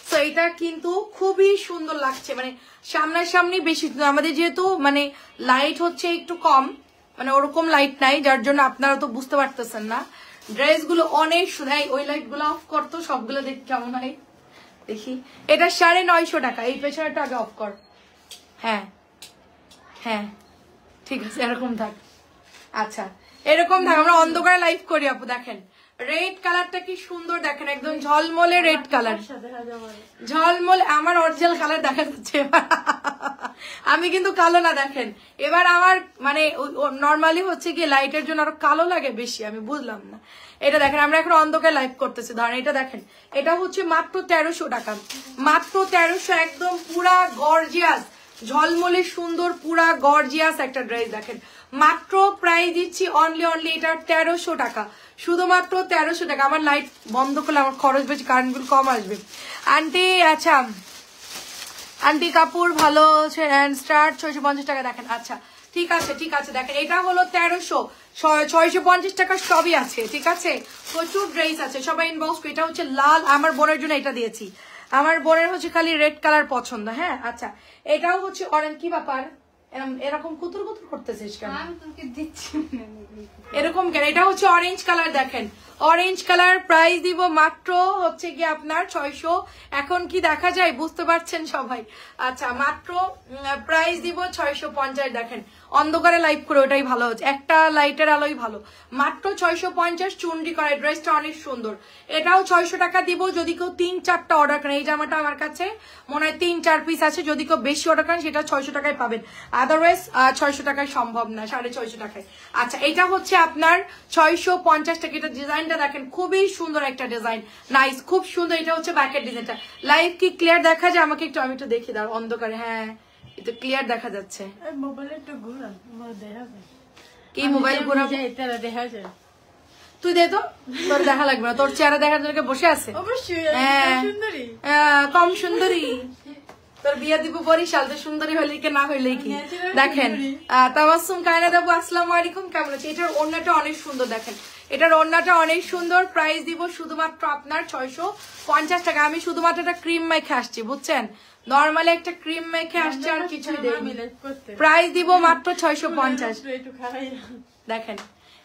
তো এটা কিন্তু খুবই সুন্দর লাগছে, মানে সামনাসামনি বেশি, আমাদের যেহেতু মানে লাইট হচ্ছে একটু কম, মানে ওরকম লাইট নাই, যার জন্য আপনারা তো বুঝতে পারতেছেন না। ড্রেসগুলো অনেক সুন্দর, ওই লাইট গুলো অফ করতো, সবগুলো দেখি কেমন হয় দেখি। এটা 950 টাকা, এই পেছনেটা আগে অফ কর। হ্যাঁ হ্যাঁ ঠিক আছে এরকম থাক, আচ্ছা এরকম থাক, আমরা অন্ধকারে লাইভ করি আপু। দেখেন রেড কালারটা কি সুন্দর, দেখেন একদম ঝলমলে রেড কালার, ঝলমলে, আমার অরিজিনাল কালার দেখা যাচ্ছে আমি কিন্তু কালো না, দেখেন এবার আমার মানে নর্মালি হচ্ছে কি লাইটের জন্য আরো কালো লাগে বেশি, আমি বুঝলাম না। এটা দেখেন আমরা এখন অন্ধকারে লাইভ করতেছি, ধরেন এটা দেখেন, এটা হচ্ছে মাত্র 1300 টাকা, মাত্র 1300, একদম পুরা গর্জিয়াস ঝলমলে সুন্দর পুরা গর্জিয়াস একটা ড্রেস। দেখেন মাত্র প্রাইস দিচ্ছি অনলি এটা 1300 টাকা, শুধুমাত্র 1300 টাকা। আমার লাইট বন্ধ করলে আমার খরচ বেশি, কারেন্ট বিল কম আসবে। আন্টি আচ্ছা আন্টি কাপড় ভালো স্টার্ট 650 টাকা, দেখেন আচ্ছা ঠিক আছে ঠিক আছে। দেখেন এটা হলো 1300, 650 টাকা সবই আছে, ঠিক আছে প্রচুর ড্রেস আছে, সবাই ইনবক্স। এটা হচ্ছে লাল, আমার বোনের জন্য এটা দিয়েছি, আমার বোনের হচ্ছে খালি রেড কালার পছন্দ। হ্যাঁ আচ্ছা এটাও হচ্ছে অরেঞ্জ, কি ব্যাপার এরকম কুতুর কুতুর করতেছিস কেন, এরকম কেন? এটা হচ্ছে অরেঞ্জ কালার, দেখেন অরেঞ্জ কালার, প্রাইস দিব মাত্র হচ্ছে কি আপনার 600। এখন কি দেখা যায় বুঝতে পারছেন সবাই? আচ্ছা মাত্র প্রাইস দিব 650। দেখেন অন্ধকারে লাইভ করে ওটাই ভালো হচ্ছে, একটা লাইটের আলোই ভালো। মাত্র 650 চুন্ডি করা, ড্রেসটা অনেক সুন্দর, এটাও 600 টাকা দিব। যদি কেউ 3-4টা অর্ডার করেন, এই জামাটা আমার কাছে মনে হয় 3-4 পিস আছে, যদি কেউ বেশি অর্ডার করেন সেটা 600 টাকায় পাবেন, আদারওয়াইজ 600 টাকায় সম্ভব না, 650 টাকায়। আচ্ছা এটা হচ্ছে আপনার 650 টাকা। এটা ডিজাইনটা দেখেন খুবই সুন্দর একটা ডিজাইন, নাইস খুব সুন্দর। এটা হচ্ছে ব্যাকের ডিজাইনটা, লাইভ কি ক্লিয়ার দেখা যায়? আমাকে একটু, আমি একটু দেখি দাও অন্ধকারে, হ্যাঁ এটা ক্লিয়ার দেখা যাচ্ছে। কি মোবাইল ঘোরা দেখা যায়? তুই দে তো, তোর দেখা লাগবে না, তোর চেহারা দেখার জন্য বসে আছে। কম সুন্দরী, তোর বিয়ে দিব বরিশাল, তো সুন্দরী হইলে কি না হইলে কি। দেখেন তাবাসসুম কায়না দেবো আসসালামু আলাইকুম, কেমন আছে? এটার ওড়নাটা অনেক সুন্দর, দেখেন এটার ওড়নাটা অনেক সুন্দর, প্রাইস দিব শুধুমাত্র আপনার 650 টাকা। আমি শুধুমাত্র একটা ক্রিম মেখে আসছি, বুঝছেন, নরমালি একটা ক্রিম মেখে আসছে, আর কিছুই দেয়নি। প্রাইস দিব মাত্র 650। দেখেন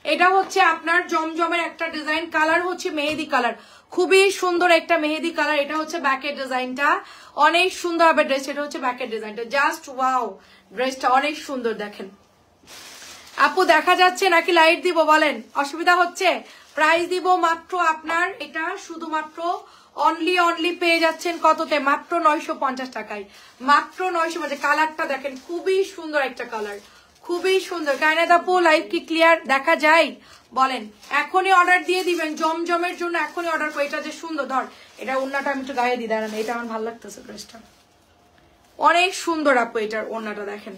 এটা হচ্ছে আপনার জমজমের একটা ডিজাইন, কালার হচ্ছে মেহেদি কালার, খুবই সুন্দর একটা মেহেদি কালার। এটা হচ্ছে ব্যাকের ডিজাইনটা, অনেক সুন্দর হবে ড্রেস। এটা হচ্ছে ব্যাকের ডিজাইনটা, জাস্ট ওয়াও, ড্রেসটা অনেক সুন্দর। দেখেন আপু দেখা যাচ্ছে নাকি লাইট দিব বলেন, অসুবিধা হচ্ছে? প্রাইস দিব মাত্র আপনার এটা শুধুমাত্র অনলি পেয়ে যাচ্ছেন কততে? মাত্র 950 টাকায়, মাত্র 950। কালারটা দেখেন খুবই সুন্দর একটা কালার, খুবই সুন্দর। কায়নাত আপু লাইভ কি ক্লিয়ার দেখা যায় বলেন? এখনই অর্ডার দিয়ে দিবেন জমজমের জন্য, এখনই অর্ডার করে। এটা যে সুন্দর, ধর এটা ওড়নাটা আমি একটু গায়ে দিই, দাঁড়ান, এটা আমার ভালো লাগতেছে, ড্রেসটা অনেক সুন্দর আপু। এটার ওড়নাটা দেখেন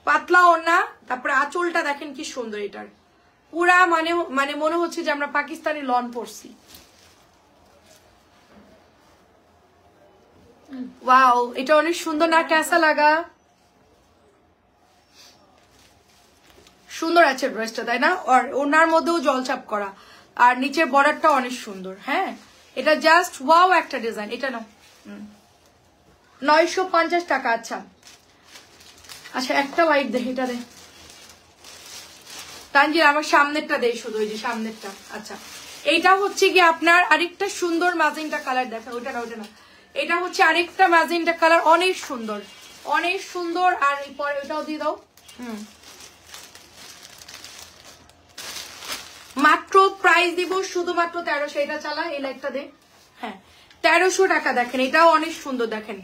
পাতলা ওড়না, তারপরে আঁচলটা দেখেন কি সুন্দর, এটার পুরা মানে মানে মনে হচ্ছে যে আমরা পাকিস্তানি লন পরছি। ওয়াও, এটা অনেক সুন্দর না? কেসা লাগা? সুন্দর আছে ড্রেসটা, তাই না? আর ওনার মধ্যেও জলছাপ করা, আর নিচের বর্ডারটা অনেক সুন্দর। হ্যাঁ, এটা জাস্ট ওয়াও একটা ডিজাইন। এটা নাও, 950 টাকা। আচ্ছা আচ্ছা, একটা হোয়াইট দে, এটা দে তানজির, আমার সামনেরটা দে শুধু, ওই যে সামনেরটা। আচ্ছা, এইটা হচ্ছে কি আপনার আরেকটা সুন্দর ম্যাজেন্টা কালার, দেখা ওইটা না, ওইটা না, এটা হচ্ছে আরেকটা ম্যাজেন্টা কালার, অনেক সুন্দর অনেক সুন্দর। আর পরে ওটাও দিয়ে দাও। মাত্র প্রাইস দিব শুধুমাত্র 1300। এটা চালা, এই লাইটটা দে। হ্যাঁ, 1300 টাকা। দেখেন এটাও অনেক সুন্দর, দেখেন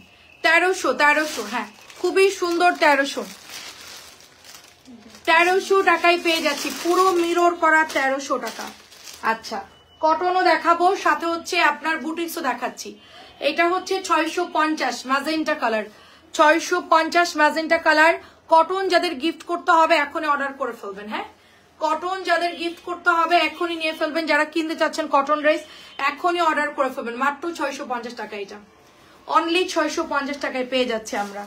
1300। হ্যাঁ, খুবই সুন্দর। 1300 টাকায় পেয়ে যাচ্ছি, পুরো মিরর করা 1300 টাকা। আচ্ছা, কটনও দেখাবো, সাথে হচ্ছে আপনার বুটিক্সও দেখাচ্ছি। এটা হচ্ছে 650 magenta colour, 650 magenta colour. Cotton যাদের গিফট করতে হবে এখনই অর্ডার করে ফেলবেন। হ্যাঁ, কটন যাদের গিফট করতে হবে এখনই নিয়ে ফেলবেন, যারা কিনতে চাচ্ছেন কটন ড্রেস এখনই অর্ডার করে ফেলবেন। মাত্র 650 টাকা, এটা অনলি 650 টাকায় পেয়ে যাচ্ছে আমরা।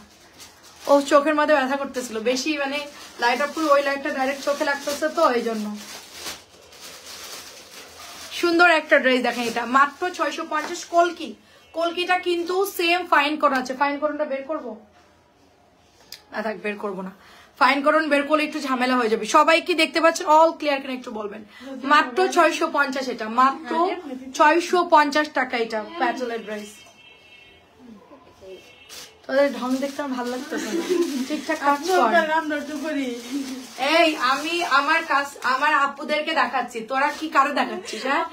ও চোখের মধ্যে ব্যথা করতেছিল বেশি, মানে লাইট অফ, ওই লাইটটা ডাইরেক্ট চোখে লাগতেছে তো এই জন্য। সুন্দর একটা ড্রেস দেখেন, এটা মাত্র 650। কলকিটা কিন্তু সেম ফাইন করা আছে। ফাইন করনটা বের করবো না? থাক, বের করবো না। ফাইন করুন, বের করলে একটু ঝামেলা হয়ে যাবে। সবাই কি দেখতে পাচ্ছেন? অল ক্লিয়ার কিনা একটু বলবেন। মাত্র 650, এটা মাত্র 650 টাকা। এটা প্যাটেলের ড্রেস। তোদের ঢং দেখতে আমার ভালো লাগতেছে না, ঠিকঠাক কাজ কর। এই আমি আমার আপুদেরকে দেখাচ্ছি, তোরা কি কারো দেখাচ্ছিস? হ্যাঁ,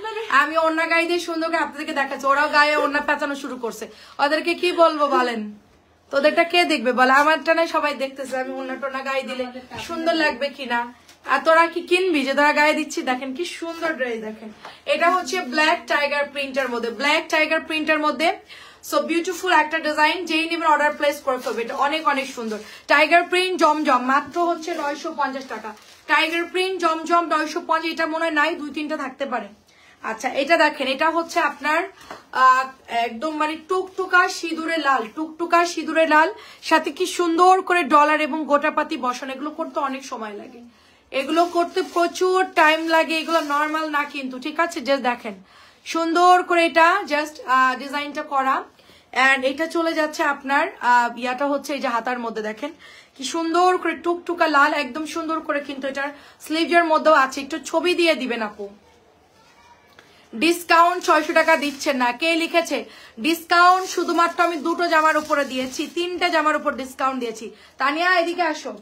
আমি ওড়না গায়ে দিয়ে সুন্দর করে আপনাদেরকে দেখাচ্ছি, ওরাও গায়ে ওড়না পেঁচানো শুরু করছে। ওদেরকে কি বলবো বলেন? তোদেরটা কে দেখবে বলে? আমারটা না সবাই দেখতেছে, আমি ওড়না টোনা গায়ে দিলে সুন্দর লাগবে কিনা। আর তোরা কি কিনবি যে তোরা গায়ে দিচ্ছি? দেখেন কি সুন্দর ড্রেস, দেখেন এটা হচ্ছে ব্ল্যাক টাইগার প্রিন্টের মধ্যে, ব্ল্যাক টাইগার প্রিন্টের মধ্যে। সো বিউটিফুল একটা ডিজাইন, যেই নেবেন অর্ডার প্লেস করে ফেলবে। এটা অনেক অনেক সুন্দর। টাইগার প্রিন্ট জমজম মাত্র হচ্ছে 950 টাকা। টাইগার প্রিন্ট জমজম 950। এটা মনে হয় নাই, 2-3টা থাকতে পারে। আচ্ছা, এটা দেখেন, এটা হচ্ছে আপনার একদম মানে টুকটুকা সিঁদুরে লাল, টুকটুকা সিঁদুরে লাল, সাথে কি সুন্দর করে ডলার এবং গোটাপাতি বসানো। এগুলো করতে অনেক সময় লাগে, এগুলো করতে প্রচুর টাইম লাগে, এগুলো নর্মাল না কিন্তু, ঠিক আছে? জাস্ট দেখেন সুন্দর করে এটা জাস্ট ডিজাইনটা করা। এন্ড এটা চলে যাচ্ছে আপনার ইয়াটা হচ্ছে এই যে হাতার মধ্যে দেখেন কি সুন্দর করে টুকটুকা লাল, একদম সুন্দর করে। কিন্তু এটার স্লিভের মধ্যেও আছে, একটু ছবি দিয়ে দিবেন আপু। ডিসকাউন্ট 600 টাকা দিচ্ছেন না, কে লিখেছে? ডিসকাউন্ট শুধুমাত্র আমি 2টো জামার উপরে দিয়েছি, 3টে জামার উপর ডিসকাউন্ট দিয়েছি। তানিয়া এদিকে আসো,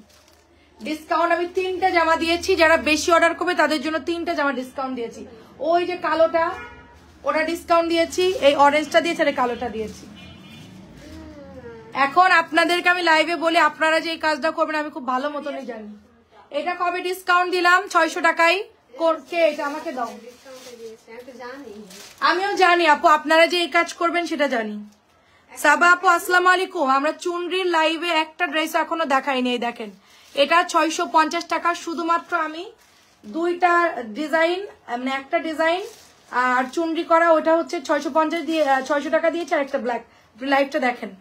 ডিসকাউন্ট আমি 3টে জামা দিয়েছি, যারা বেশি অর্ডার করবে তাদের জন্য 3টে জামা ডিসকাউন্ট দিয়েছি। ওই যে কালোটা ওটা ডিসকাউন্ট দিয়েছি, এই অরেঞ্জটা দিয়েছি, আর কালোটা দিয়েছি। এখন আপনাদেরকে আমি লাইভে বলি, আপনারা যে এই কাজটা করবেন আমি খুব ভালো মতনই জানি। এটা কবে ডিসকাউন্ট দিলাম? 600 টাকায়। কে এটা আমাকে দাও? আমিও জানি আপু, আপনারা যে এই কাজ করবেন সেটা জানি। সাবা আপু আসসালামু আলাইকুম। আমরা চুনরির লাইভে একটা ড্রেস এখনো দেখাইনি, এই দেখেন এটা 650 টাকা। শুধুমাত্র আমি 2টা ডিজাইন, মানে একটা ডিজাইন আর চুনরি করা, ওটা হচ্ছে 650 দিয়ে 600 টাকা দিয়েছে। আর একটা ব্ল্যাক, লাইভটা দেখেন।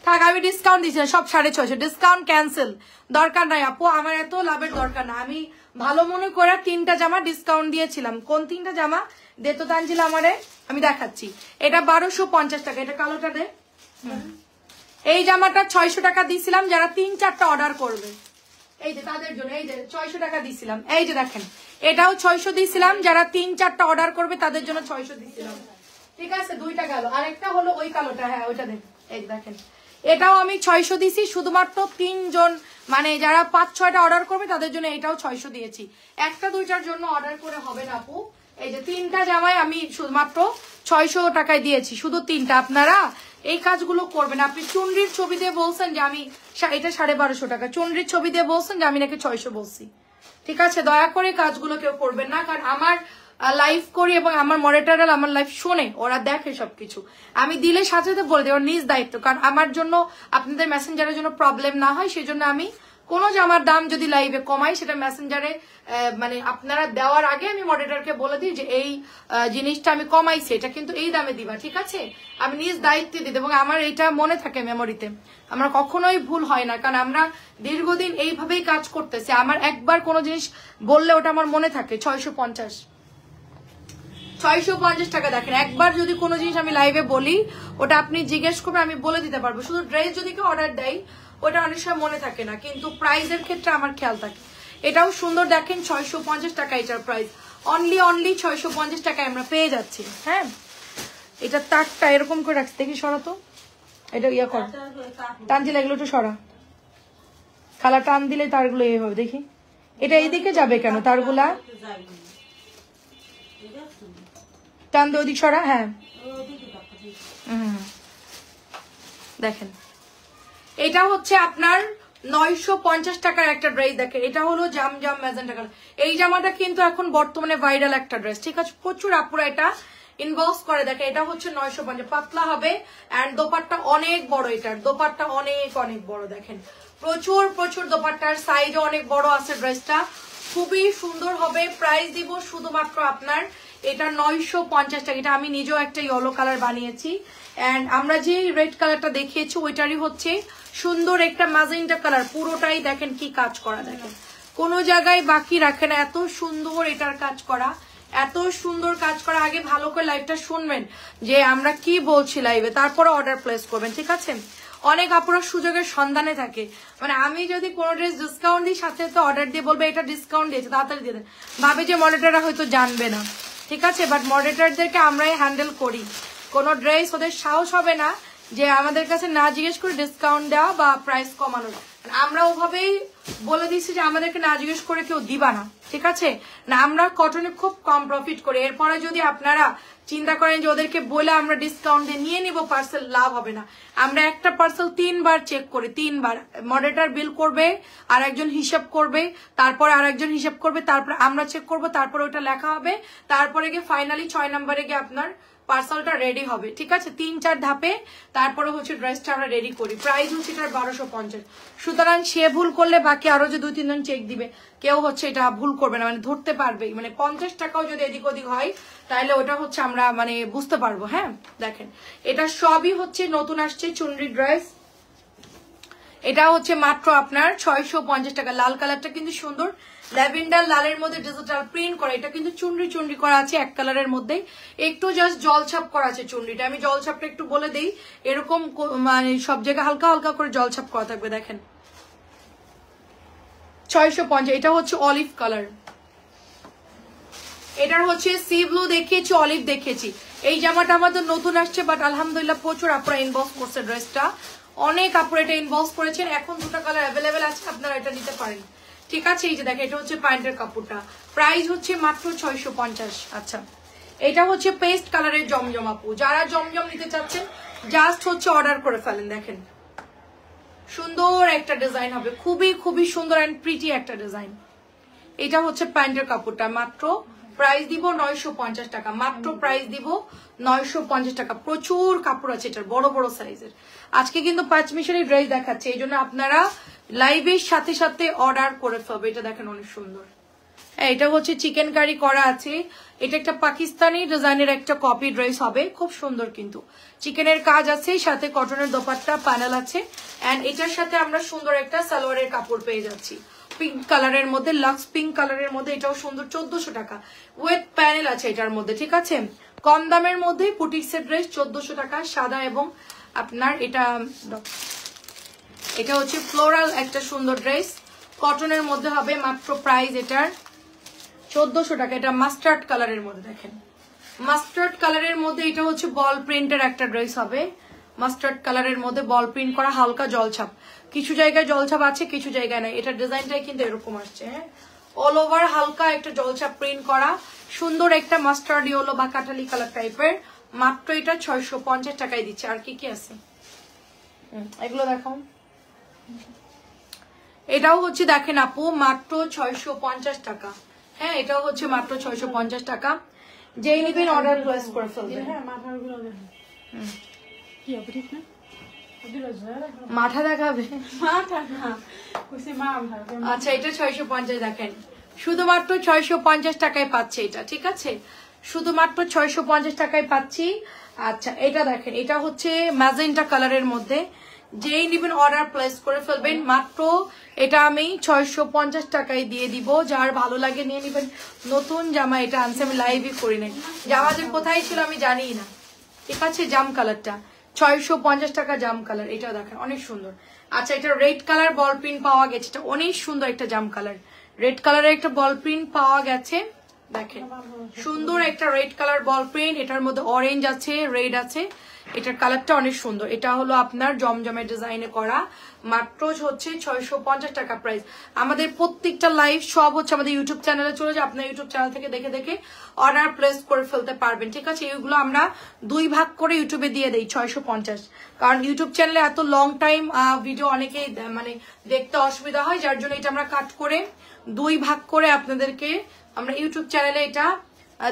থাক, আমি ডিসকাউন্ট দিচ্ছি, সব 650। ডিসকাউন্ট ক্যান্সেল, দরকার নাই আপু, আমার এত লাভের দরকার না। আমি ভালো মনে করে 3টা জামা ডিসকাউন্ট দিয়েছিলাম। কোন 3টা জামা দেতো তানজিল আমারে? আমি দেখাচ্ছি। এটা 1250 টাকা, এটা কালোটা দে। এই জামাটা 600 টাকা দিয়েছিলাম, যারা 3-4টা অর্ডার করবে এই যে তাদের জন্য। এই যে 600 টাকা দিয়েছিলাম, এই যে দেখেন এটাও 600 দিয়েছিলাম, যারা 3-4টা অর্ডার করবে তাদের জন্য 600 দিয়েছিলাম। ঠিক আছে, 2টা গেল, আরেকটা হলো ওই কালোটা। হ্যাঁ, ওইটা দেন, এই দেখেন এটাও আমি 600 দিছি। শুধুমাত্র 3 জন, মানে যারা 5-6টা অর্ডার করবে তাদের জন্য এটাও 600 দিয়েছি। 1-2টার জন্য অর্ডার করে হবে না আপু। এই যে 3টা জামাই আমি শুধুমাত্র 600 টাকায় দিয়েছি, শুধু 3টা। আপনারা এই কাজগুলো করবেন। আপনি চুনরির ছবি দিয়ে বলছেন যে আমি এটা 1250 টাকা, চুনরির ছবি দিয়ে বলছেন যে আমি নাকি 600 বলছি। ঠিক আছে, দয়া করে কাজগুলো কেউ করবেন না, কারণ আমার লাইভ করি এবং আমার মডারেটররা আমার লাইভ শোনে, ওরা দেখে সবকিছু। আমি দিলে সাথে সাথে বলে দিই, ওর নিজ দায়িত্ব। কারণ আমার জন্য আপনাদের মেসেঞ্জারের জন্য প্রবলেম না হয়, সেই জন্য আমি কোনো জামার দাম যদি লাইভে কমাই সেটা মেসেঞ্জারে মানে আপনারা দেওয়ার আগে আমি মডারেটরকে বলে দিই যে এই জিনিসটা আমি কমাইছি, এটা কিন্তু এই দামে দিবা, ঠিক আছে? আমি নিজ দায়িত্বে দিই এবং আমার এটা মনে থাকে মেমোরিতে, আমরা কখনোই ভুল হয় না। কারণ আমরা দীর্ঘদিন এইভাবেই কাজ করতেছি, আমার একবার কোনো জিনিস বললে ওটা আমার মনে থাকে। 650 টাকা। দেখেন, একবার যদি কোনো জিনিস আমি লাইভে বলি ওটা আপনি জিজ্ঞেস করবেন, আমি বলে দিতে পারবো। শুধু ড্রেস যদি কেউ অর্ডার দেয় ওটা অনেক সময় মনে থাকে না, কিন্তু প্রাইসের ক্ষেত্রে আমার খেয়াল থাকে। এটাও সুন্দর, দেখেন 650 টাকা এটার প্রাইস। অনলি 650 টাকায় আমরা পেয়ে যাচ্ছি। হ্যাঁ, এটা তারটা এরকম করে রাখছি, দেখি সরাতো, এটা ইয়া কর, টান দিলে এগুলো একটু সরা, খালা টান দিলে তারগুলো এ হবে। দেখি এটা এইদিকে যাবে কেন তারগুলা, টান দিয়ে ওদিক সরা। হ্যাঁ, দেখেন এটা হচ্ছে আপনার 950 টাকার একটা ড্রেস। দেখেন এটা হলো জামজাম ম্যাজেন্টা কালার। এই জামাটা কিন্তু এখন বর্তমানে ভাইরাল একটা ড্রেস, ঠিক আছে? প্রচুর আপুরা এটা ইনবক্স করে। দেখেন এটা হচ্ছে 950, পাতলা হবে এন্ড দোপাট্টা অনেক বড়, এটার দোপাট্টা অনেক অনেক বড়। দেখেন প্রচুর দোপাট্টার সাইজও অনেক বড় আছে, ড্রেসটা খুবই সুন্দর হবে। প্রাইস দিব শুধুমাত্র আপনার এটা 950 টাকা। এটা আমি নিজেও একটা ইয়েলো কালার বানিয়েছি এন্ড আমরা যে রেড কালারটা দেখিয়েছি ওইটারই হচ্ছে সুন্দর একটা ম্যাজেন্টা কালার। পুরোটাই দেখেন কি কাজ করা, দেখেন কোনো জায়গায় বাকি রাখে না, এত সুন্দর এটার কাজ করা, এত সুন্দর কাজ করা। আগে ভালো করে লাইভটা শুনবেন যে আমরা কি বলছি লাইভে, তারপরে অর্ডার প্লেস করবেন, ঠিক আছে? অনেক আপুরা সুযোগের সন্ধানে থাকে, মানে আমি যদি কোনো ড্রেস ডিসকাউন্ট দিই সাথে তো অর্ডার দিয়ে বলবে এটা ডিসকাউন্ট দিয়েছে, তাড়াতাড়ি দিয়ে দেন, ভাবে যে মডারেটররা হয়তো জানবে না, ঠিক আছে? বাট মডারেটরদেরকে আমরাই হ্যান্ডেল করি। কোনো ড্রেস ওদের সাহস হবে না যে আমাদের কাছে না জিজ্ঞেস করে ডিসকাউন্ট দেওয়া বা প্রাইস কমানোর। আমরা ওভাবেই বলে দিচ্ছি যে আমাদেরকে না জিজ্ঞেস করে কেউ দিবা না, ঠিক আছে? না, আমরা কটনে খুব কম প্রফিট করি। এরপরে যদি আপনারা চিন্তা করেন যে ওদেরকে বলে আমরা ডিসকাউন্ট দিয়ে নিয়ে নিব পার্সেল, লাভ হবে না। আমরা একটা পার্সেল 3 বার চেক করি, 3 বার মডারেটর বিল করবে, আর একজন হিসাব করবে, তারপরে আর একজন হিসাব করবে, তারপরে আমরা চেক করব, তারপরে ওটা লেখা হবে, তারপরে গিয়ে ফাইনালি 6 নম্বরে গিয়ে আপনার পার্সেলটা রেডি হবে, ঠিক আছে? 3-4 ধাপে তারপরে হচ্ছে ড্রেসটা আমরা রেডি করি। প্রাইস হচ্ছে এটার 1250। সুতরাং সে ভুল করলে বাকি আরো যে 2-3 জন চেক দিবে, কেউ হচ্ছে এটা ভুল করবে না, মানে ধরতে পারবে। মানে 50 টাকাও যদি এদিক ওদিক হয় তাহলে ওটা হচ্ছে আমরা মানে বুঝতে পারবো। হ্যাঁ, দেখেন এটা সবই হচ্ছে নতুন আসছে চুনরি ড্রেস। এটা হচ্ছে মাত্র আপনার 650 টাকা। লাল কালারটা কিন্তু সুন্দর, ল্যাভেন্ডার লালের মধ্যে ডিজিটাল প্রিন্ট করা। এটা কিন্তু চুনরি করা আছে এক কালারের মধ্যে, একটু জাস্ট জলছাপ করা আছে চুনরিটা। আমি জলছাপটা একটু বলে দেই, এরকম মানে সব জায়গায় হালকা হালকা করে জলছাপ করা থাকবে। দেখেন 650। এটা হচ্ছে অলিভ কালার, এটার হচ্ছে সি ব্লু দেখিয়েছি, অলিভ দেখিয়েছি। এই জামাটা আমাদের নতুন আসছে, বাট আলহামদুলিল্লাহ প্রচুর আপনারা ইনবক্স করছে ড্রেসটা, অনেক আপনারা এটা ইনবক্স করেছেন। এখন 2টা কালার অ্যাভেলেবেল আছে, আপনারা এটা নিতে পারেন, ঠিক আছে? এই যে দেখেন এটা হচ্ছে প্যান্টের কাপড়টা, প্রাইস হচ্ছে মাত্র 650। আচ্ছা, এটা হচ্ছে পেস্ট কালারের জমজম আপু, যারা জমজম নিতে চাচ্ছেন জাস্ট হচ্ছে অর্ডার করে ফেলেন। দেখেন সুন্দর একটা ডিজাইন হবে, খুবই সুন্দর এন্ড প্রিটি একটা ডিজাইন। এটা হচ্ছে প্যান্টের কাপড়টা, মাত্র প্রাইস দিব 950 টাকা, মাত্র প্রাইস দিব 950 টাকা। প্রচুর কাপড় আছে এটার, বড় বড় সাইজের। আজকে কিন্তু 5 মিশরি ড্রেস দেখাচ্ছে, এই জন্য আপনারা লাইভের সাথে সাথে অর্ডার করে ফেলবে। এটা দেখেন অনেক সুন্দর, এটা হচ্ছে চিকেন কারি করা আছে। এটা একটা পাকিস্তানি ডিজাইনের একটা কপি ড্রেস হবে, খুব সুন্দর, কিন্তু চিকেনের কাজ আছে, সাথে কটনের দোপাট্টা প্যানেল আছে এন্ড এটার সাথে আমরা সুন্দর একটা সালোয়ারের কাপড় পেয়ে যাচ্ছি পিঙ্ক কালারের মধ্যে, লাক্স পিঙ্ক কালারের মধ্যে। এটাও সুন্দর, 1400 টাকা। ওয়েট প্যানেল আছে এটার মধ্যে, ঠিক আছে? কম দামের মধ্যে বুটিক্সের ড্রেস 1400 টাকা, সাদা এবং আপনার এটা হচ্ছে ফ্লোরাল একটা সুন্দর ড্রেস, কটনের মধ্যে হবে। মাত্র প্রাইস এটার 1400 টাকা। এটা মাস্টার্ড কালারের মধ্যে, দেখেন মাস্টার্ড কালারের মধ্যে এটা হচ্ছে বল প্রিন্টের একটা ড্রেস হবে, মাস্টার্ড কালারের মধ্যে বল প্রিন্ট করা, হালকা জলছাপ, কিছু জায়গায় জলছাপ আছে কিছু জায়গায় নাই। এটা ডিজাইনটাই কিন্তু এরকম আসছে, হ্যাঁ, অল ওভার হালকা একটা জলছাপ প্রিন্ট করা, সুন্দর একটা মাস্টার্ড ইয়েলো বা কাটালি কালার টাইপের। মাত্র এটা 650 টাকায় দিচ্ছে। আর কি কি আছে এগুলো দেখাও। এটাও হচ্ছে দেখেন আপু মাত্র 650 টাকা। হ্যাঁ এটাও হচ্ছে মাত্র 650 টাকা। যেই নিবেন অর্ডার প্লেস করে ফেলবেন। মাথা দেখাবে? আচ্ছা এটা 650 দেখেন, শুধুমাত্র 650 টাকায় পাচ্ছে এটা, ঠিক আছে, শুধুমাত্র 650 টাকায় পাচ্ছি। আচ্ছা এটা দেখেন, এটা হচ্ছে ম্যাজেন্টা কালারের মধ্যে, যেই নিবেন অর্ডার প্লেস করে ফেলবেন। মাত্র এটা আমি 650 টাকায় দিয়ে দিব, যার ভালো লাগে নিয়ে নিবেন। নতুন জামা এটা আনছে, আমি লাইভই করি নাই, জামা যে কোথায় ছিল আমি জানি না, ঠিক আছে। জাম কালারটা 650 টাকা, জাম কালার, এটা দেখেন অনেক সুন্দর। আচ্ছা এটা রেড কালার বল প্রিন্ট পাওয়া গেছে, এটা অনেক সুন্দর একটা জাম কালার, রেড কালারের একটা বল প্রিন্ট পাওয়া গেছে, দেখেন সুন্দর একটা রেড কালার বল প্রিন্ট, এটার মধ্যে অরেঞ্জ আছে, রেড আছে, এটার কালারটা অনেক সুন্দর। এটা হলো আপনার জমজমের ডিজাইনে করা, মাত্র হচ্ছে 650 টাকা প্রাইস। আমাদের প্রত্যেকটা লাইভ সব হচ্ছে আমাদের ইউটিউব চ্যানেলে চলে যায়, আপনার ইউটিউব চ্যানেল থেকে দেখে দেখে অর্ডার প্লেস করে ফেলতে পারবেন, ঠিক আছে। এগুলো আমরা 2 ভাগ করে ইউটিউবে দিয়ে দেই 650, কারণ ইউটিউব চ্যানেলে এত লং টাইম ভিডিও অনেকেই মানে দেখতে অসুবিধা হয়, যার জন্য এটা আমরা কাট করে 2 ভাগ করে আপনাদেরকে আমরা ইউটিউব চ্যানেলে এটা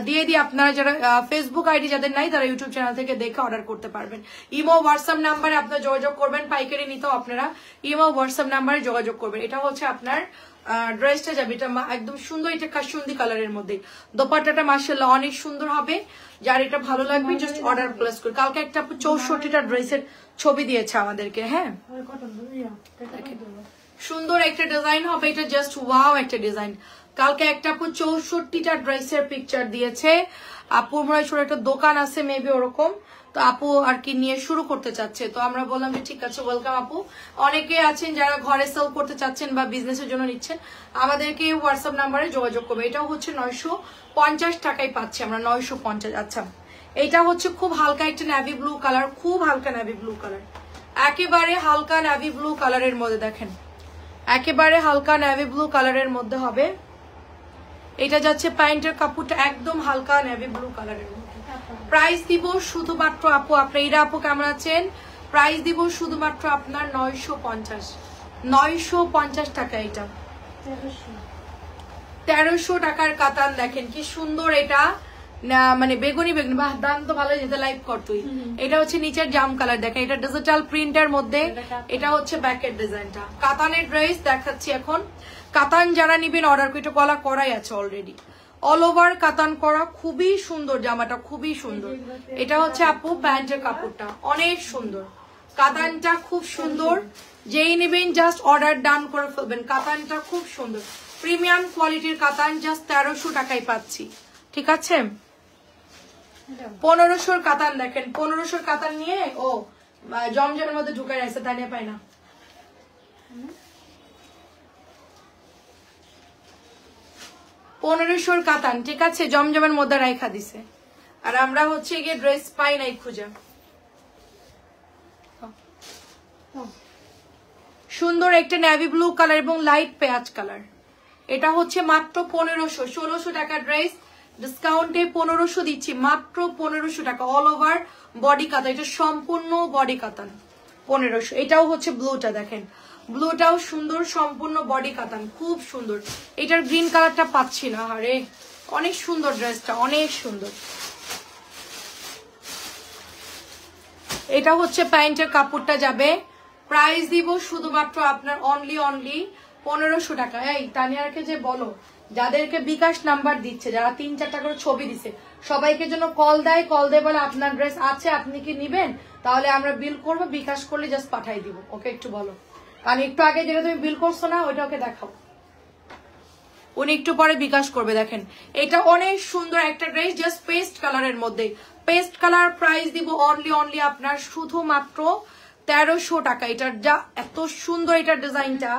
দিয়ে দিই। আপনারা যারা ফেসবুক আইডি যাদের নাই তারা ইউটিউব চ্যানেল থেকে দেখে অর্ডার করতে পারবেন। ইমো হোয়াটসঅ্যাপ নাম্বারে আপনারা যোগাযোগ করবেন, পাইকারি নিতেও আপনারা ইমো হোয়াটসঅ্যাপ নাম্বারে যোগাযোগ করবেন। এটা হচ্ছে আপনার ড্রেসটা যাবে, এটা একদম সুন্দর, এটা কাশুন্দি কালারের মধ্যে, দোপাট্টাটা মাশাআল্লাহ অনেক সুন্দর হবে, যার এটা ভালো লাগবে জাস্ট অর্ডার প্লেস করে। কালকে একটা 64টা ড্রেসের ছবি দিয়েছে আমাদেরকে, হ্যাঁ সুন্দর একটা ডিজাইন হবে, এটা জাস্ট ওয়াও একটা ডিজাইন। কালকে একটা আপু 64টা ড্রেসের পিকচার দিয়েছে, আপুর মনে হয় একটা দোকান আছে মেবি ওরকম, তো আপু আর কি নিয়ে শুরু করতে চাচ্ছে, তো আমরা বললাম যে ঠিক আছে ওয়েলকাম আপু। অনেকে আছেন যারা ঘরে সেল করতে চাচ্ছেন বা বিজনেসের জন্য নিচ্ছেন, আমাদেরকে হোয়াটসঅ্যাপ নাম্বারে যোগাযোগ করবে। এটাও হচ্ছে 950 টাকায় পাচ্ছি আমরা, 950। আচ্ছা এটা হচ্ছে খুব হালকা একটা নেভি ব্লু কালার, খুব হালকা নেভি ব্লু কালার, একেবারে হালকা নেভি ব্লু কালারের মধ্যে, দেখেন একেবারে হালকা নেভি ব্লু কালারের মধ্যে হবে। এটা যাচ্ছে প্যান্টের কাপড়টা একদম হালকা নেভি ব্লু কালারের মধ্যে। প্রাইস দিব শুধুমাত্র আপু, আপনারা আপু কেমন আছেন, প্রাইস দিব শুধুমাত্র আপনার 950 টাকা। এটা 1300 টাকার কাতান, দেখেন কি সুন্দর, এটা না মানে বেগুনি বেগুনি, বাহ দাম তো ভালো, যেতে লাইভ কর তুই। এটা হচ্ছে নিচের জাম কালার, দেখেন এটা ডিজিটাল প্রিন্টের মধ্যে, এটা হচ্ছে ব্যাকের ডিজাইনটা। কাতানের ড্রেস দেখাচ্ছি এখন, কাতান যারা নিবেন অর্ডার করে, এটা গলা করাই আছে অলরেডি, অল ওভার কাতান করা, খুবই সুন্দর জামাটা, খুবই সুন্দর। এটা হচ্ছে আপু প্যান্টের কাপড়টা অনেক সুন্দর, কাতানটা খুব সুন্দর, যেই নিবেন জাস্ট অর্ডার ডান করে ফেলবেন। কাতানটা খুব সুন্দর, প্রিমিয়াম কোয়ালিটির কাতান, জাস্ট 1300 টাকায় পাচ্ছি, ঠিক আছে। 1500 কাতান দেখেন, 1500 কাতান নিয়ে ও জমজমের মধ্যে ঢুকে গেছে, দাঁড়িয়ে পায় না। 1500 কাতান, ঠিক আছে, জমজমের মধ্যে রাইখা দিছে, আর আমরা হচ্ছে গিয়ে ড্রেস পাই নাই খুঁজে। সুন্দর একটা নেভি ব্লু কালার এবং লাইট পেঁয়াজ কালার, এটা হচ্ছে মাত্র 1500, 1600 টাকার ড্রেস, ডিসকাউন্টে 1500 দিচ্ছি, মাত্র 1500 টাকা, অল ওভার বডি কাতান, এটা সম্পূর্ণ বডি কাতান 1500। এটাও হচ্ছে ব্লুটা, দেখেন ব্লুটাও সুন্দর, সম্পূর্ণ বডি কাতান, খুব সুন্দর। এটার গ্রিন কালারটা পাচ্ছি না, আরে অনেক সুন্দর ড্রেসটা, অনেক সুন্দর। এটা হচ্ছে প্যান্টের কাপড়টা যাবে, প্রাইস দিব শুধুমাত্র আপনার অনলি 1500 টাকা। এই তানিয়ারকে যে বলো, যাদেরকে বিকাশ নাম্বার দিচ্ছে, যারা 3-4টা করে ছবি দিচ্ছে, সবাইকে জন্য কল দেয়, কল দিয়ে বলে আপনার ড্রেস আছে, আপনি কি নিবেন, তাহলে আমরা বিল করবো, বিকাশ করলে জাস্ট পাঠাই দিব। ওকে একটু বলো, কারণ একটু আগে যেটা তুমি বিল করছো না ওইটা ওকে দেখাও, উনি একটু পরে বিকাশ করবে। দেখেন এটা অনেক সুন্দর একটা ড্রেস, জাস্ট পেস্ট কালারের মধ্যে, পেস্ট কালার, প্রাইস দিব অনলি আপনার শুধুমাত্র 1300 টাকা। এটার যা এত সুন্দর, এটার ডিজাইনটা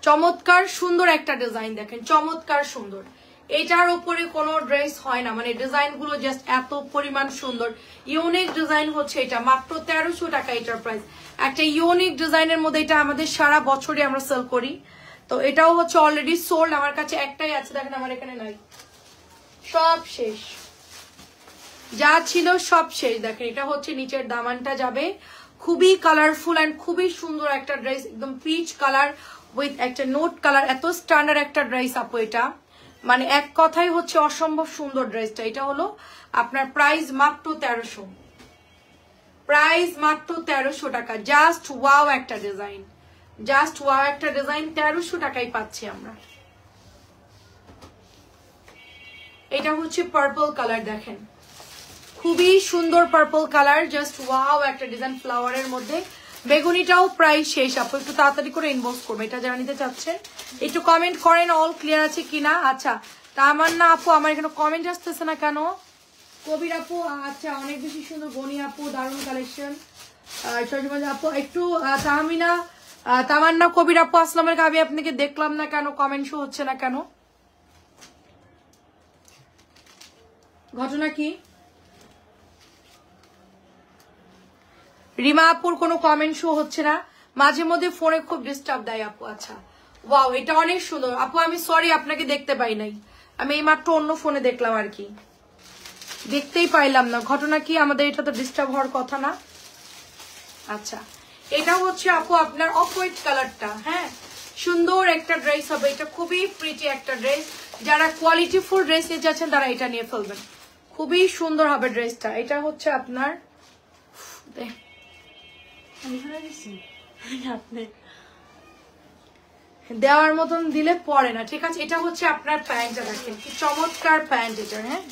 চমৎকার সুন্দর একটা ডিজাইন, দেখেন চমৎকার সুন্দর, এটার উপরে কোনো ড্রেস হয় না, মানে ডিজাইন গুলো জাস্ট এত পরিমাণ সুন্দর, ইউনিক ডিজাইন হচ্ছে এটা, মাত্র 1300 টাকা এটার প্রাইস। একটা ইউনিক ডিজাইনের মধ্যে, এটা আমাদের সারা বছরই আমরা সেল করি, তো এটাও হচ্ছে অলরেডি সোল্ড, আমার কাছে একটাই আছে, দেখেন আমার এখানে নাই, সব শেষ, যা ছিল সব শেষ। দেখেন এটা হচ্ছে নিচের দামানটা যাবে, খুবই কালারফুল অ্যান্ড খুবই সুন্দর একটা ড্রেস, একদম পিচ কালার উইথ একটা নোট কালার, এত স্ট্যান্ডার্ড একটা ড্রেস আপু এটা, মানে এক কথাই হচ্ছে অসম্ভব সুন্দর ড্রেসটা। এটা হলো আপনার প্রাইস মাত্র 1300, প্রাইস মাত্র 1300 টাকা। জাস্ট ওয়াও একটা ডিজাইন, জাস্ট ওয়াও একটা ডিজাইন, 1300 টাকায় পাচ্ছি আমরা। এটা হচ্ছে পার্পল কালার, দেখেন খুবই সুন্দর পার্পল কালার, জাস্ট ওয়াও একটা ডিজাইন ফ্লাওয়ারের মধ্যে। বেগুনিটাও প্রায় শেষ আপু, একটু তাড়াতাড়ি করে ইনবক্স করবে এটা যারা নিতে চাচ্ছেন, একটু কমেন্ট করেন অল ক্লিয়ার আছে কিনা। আচ্ছা তামান্না আপু, আমার এখানে কমেন্ট আসতেছে না কেন? কবির আপু আচ্ছা অনেক বেশি সুন্দর, গনি আপু দারুণ কালেকশন, আপু একটু তাহমিনা তামান্না কবির আপু আসসালামু আলাইকুম, আমি আপনাকে দেখলাম না কেন, কমেন্ট শো হচ্ছে না কেন, ঘটনা কি? রিমা আপুর কোনো কমেন্ট শো হচ্ছে না, মাঝে মধ্যে ফোনে খুব ডিস্টার্ব দেয় আপু। আচ্ছা ওয়াও এটা অনেক সুন্দর আপু, আমি সরি আপনাকে দেখতে পাই নাই, আমি এইমাত্র অন্য ফোনে দেখলাম আর কি, দেখতেই পাইলাম না, ঘটনা কি? আমাদের এটা তো ডিস্টার্ব হওয়ার কথা না। আচ্ছা এটা হচ্ছে আপু আপনার অফ হোয়াইট কালারটা, হ্যাঁ সুন্দর একটা ড্রেস হবে এটা, খুবই প্রিটি একটা ড্রেস, যারা কোয়ালিটি ফুল ড্রেস নিতে চাচ্ছেন তারা এটা নিয়ে ফেলবেন, খুবই সুন্দর হবে ড্রেসটা। এটা হচ্ছে আপনার দেওয়ার মতন দিলে পরে না, ঠিক আছে। এটা হচ্ছে আপনার প্যান্টটা, দেখেন কি চমৎকার প্যান্ট এটা, হ্যাঁ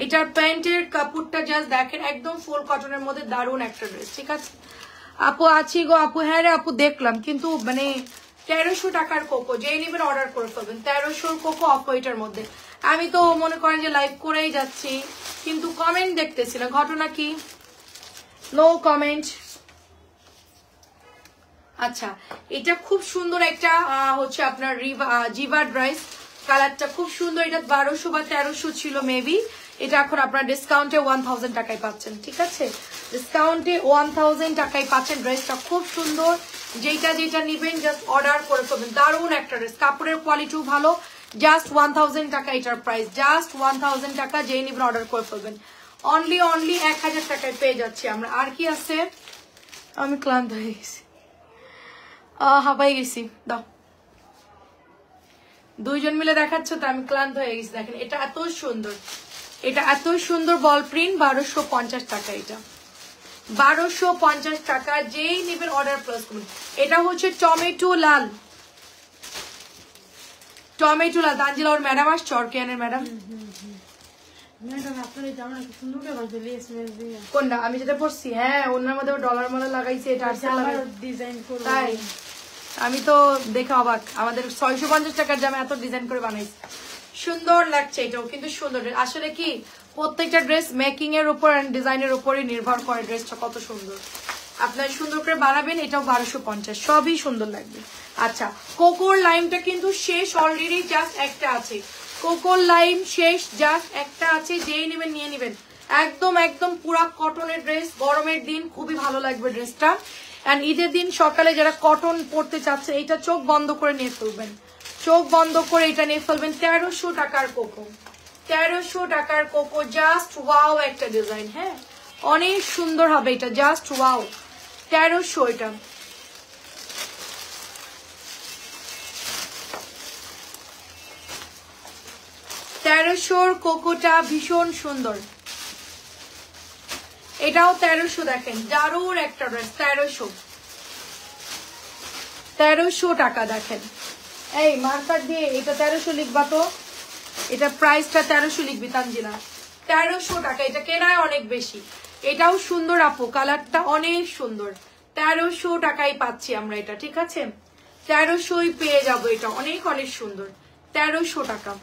এটার প্যান্টের কাপড়টা জাস্ট দেখেন, একদম ফুল কটনের মধ্যে দারুণ একটা ড্রেস, ঠিক আছে আপু। আছি গো আপু, হ্যাঁ রে আপু দেখলাম, কিন্তু মানে 1300 টাকার কোকো, যেই নেবেন অর্ডার করে ফেলবেন, 1300 কোকো অফ হোয়াইটের মধ্যে। আমি তো মনে করেন যে লাইভ করেই যাচ্ছি, কিন্তু কমেন্ট দেখতেছি না, ঘটনা কি? No comment. আচ্ছা এটা খুব সুন্দর একটা হচ্ছে আপনার জিভা ড্রেস, কালারটা খুব সুন্দর, এটা 1200 বা 1300 ছিল মেবি, এটা এখন আপনার ডিসকাউন্টে 1000 টাকায় পাচ্ছেন, ঠিক আছে ডিসকাউন্টে 1000 টাকায় পাচ্ছেন। ড্রেসটা খুব সুন্দর, যেটা যেটা নিবেন জাস্ট অর্ডার করে ফেলবেন, দারুণ একটা ড্রেস, কাপড়ের কোয়ালিটিও ভালো, জাস্ট 1000 টাকা এটার প্রাইস, জাস্ট 1000 টাকা, যেই নিবেন অর্ডার করে ফেলবেন, অনলি 1000 টাকায় পেয়ে যাচ্ছি আমরা। আর কি আছে? আমি ক্লান্ত হয়ে গেছি, হাবাই গেছি, দাও দুইজন মিলে দেখাচ্ছ তো আমি ক্লান্ত হয়ে গেছি। দেখেন এটা এত সুন্দর, এটা এত সুন্দর বল প্রিন্ট, 1250 টাকা, এটা 1250 টাকা, যেই নেবেন অর্ডার প্লেস করুন। এটা হচ্ছে টমেটো লাল, টমেটো লাল, তানজিলা ওর ম্যাডাম আসছে, অর্কিয়ানের ম্যাডাম। কোনটা আমি যেটা পড়ছি? হ্যাঁ ওনার মধ্যে ডলার মালা লাগাইছে, এটা ডিজাইন তাই আমি তো দেখে অবাক, আমাদের 650 টাকার জামা এত ডিজাইন করে বানাইছে, সুন্দর লাগছে এটাও কিন্তু সুন্দর। আসলে কি প্রত্যেকটা ড্রেস মেকিং এর উপর এন্ড ডিজাইনের উপরই নির্ভর করে ড্রেসটা কত সুন্দর, আপনার সুন্দর করে বানাবেন। এটাও 1250, সবই সুন্দর লাগবে। আচ্ছা কোকোর লাইমটা কিন্তু শেষ অলরেডি, জাস্ট একটা আছে, কোকোর লাইম শেষ, জাস্ট একটা আছে, যেই নেবেন নিয়ে নেবেন, একদম একদম পুরা কটনের ড্রেস, গরমের দিন খুবই ভালো লাগবে ড্রেসটা, এন্ড ঈদের দিন সকালে যারা কটন পরতে চাচ্ছে এটা চোখ বন্ধ করে নিয়ে ফেলবেন, চোখ বন্ধ করে এটা নিয়ে ফেলবেন। 1300 টাকার কোকো, 1300 টাকার কোকো, জাস্ট ওয়াও একটা ডিজাইন, হ্যাঁ অনেক সুন্দর হবে এটা, জাস্ট ওয়াও 1300 এটা। তেরোশোর কোকোটা ভীষণ সুন্দর, এটাও 1300, দেখেন দারুণ একটা ড্রেস, 1300 টাকা। দেখেন এই মার্কার দিয়ে এটা 1300 লিখবা তো, এটা প্রাইসটা 1300 লিখবি তানজিলা, 1300 টাকা, এটা কেনায় অনেক বেশি। এটাও সুন্দর আপু, কালারটা অনেক সুন্দর, 1300 টাকায় পাচ্ছি আমরা এটা, ঠিক আছে 1300ই পেয়ে যাবো, এটা অনেক অনেক সুন্দর, 1300 টাকা।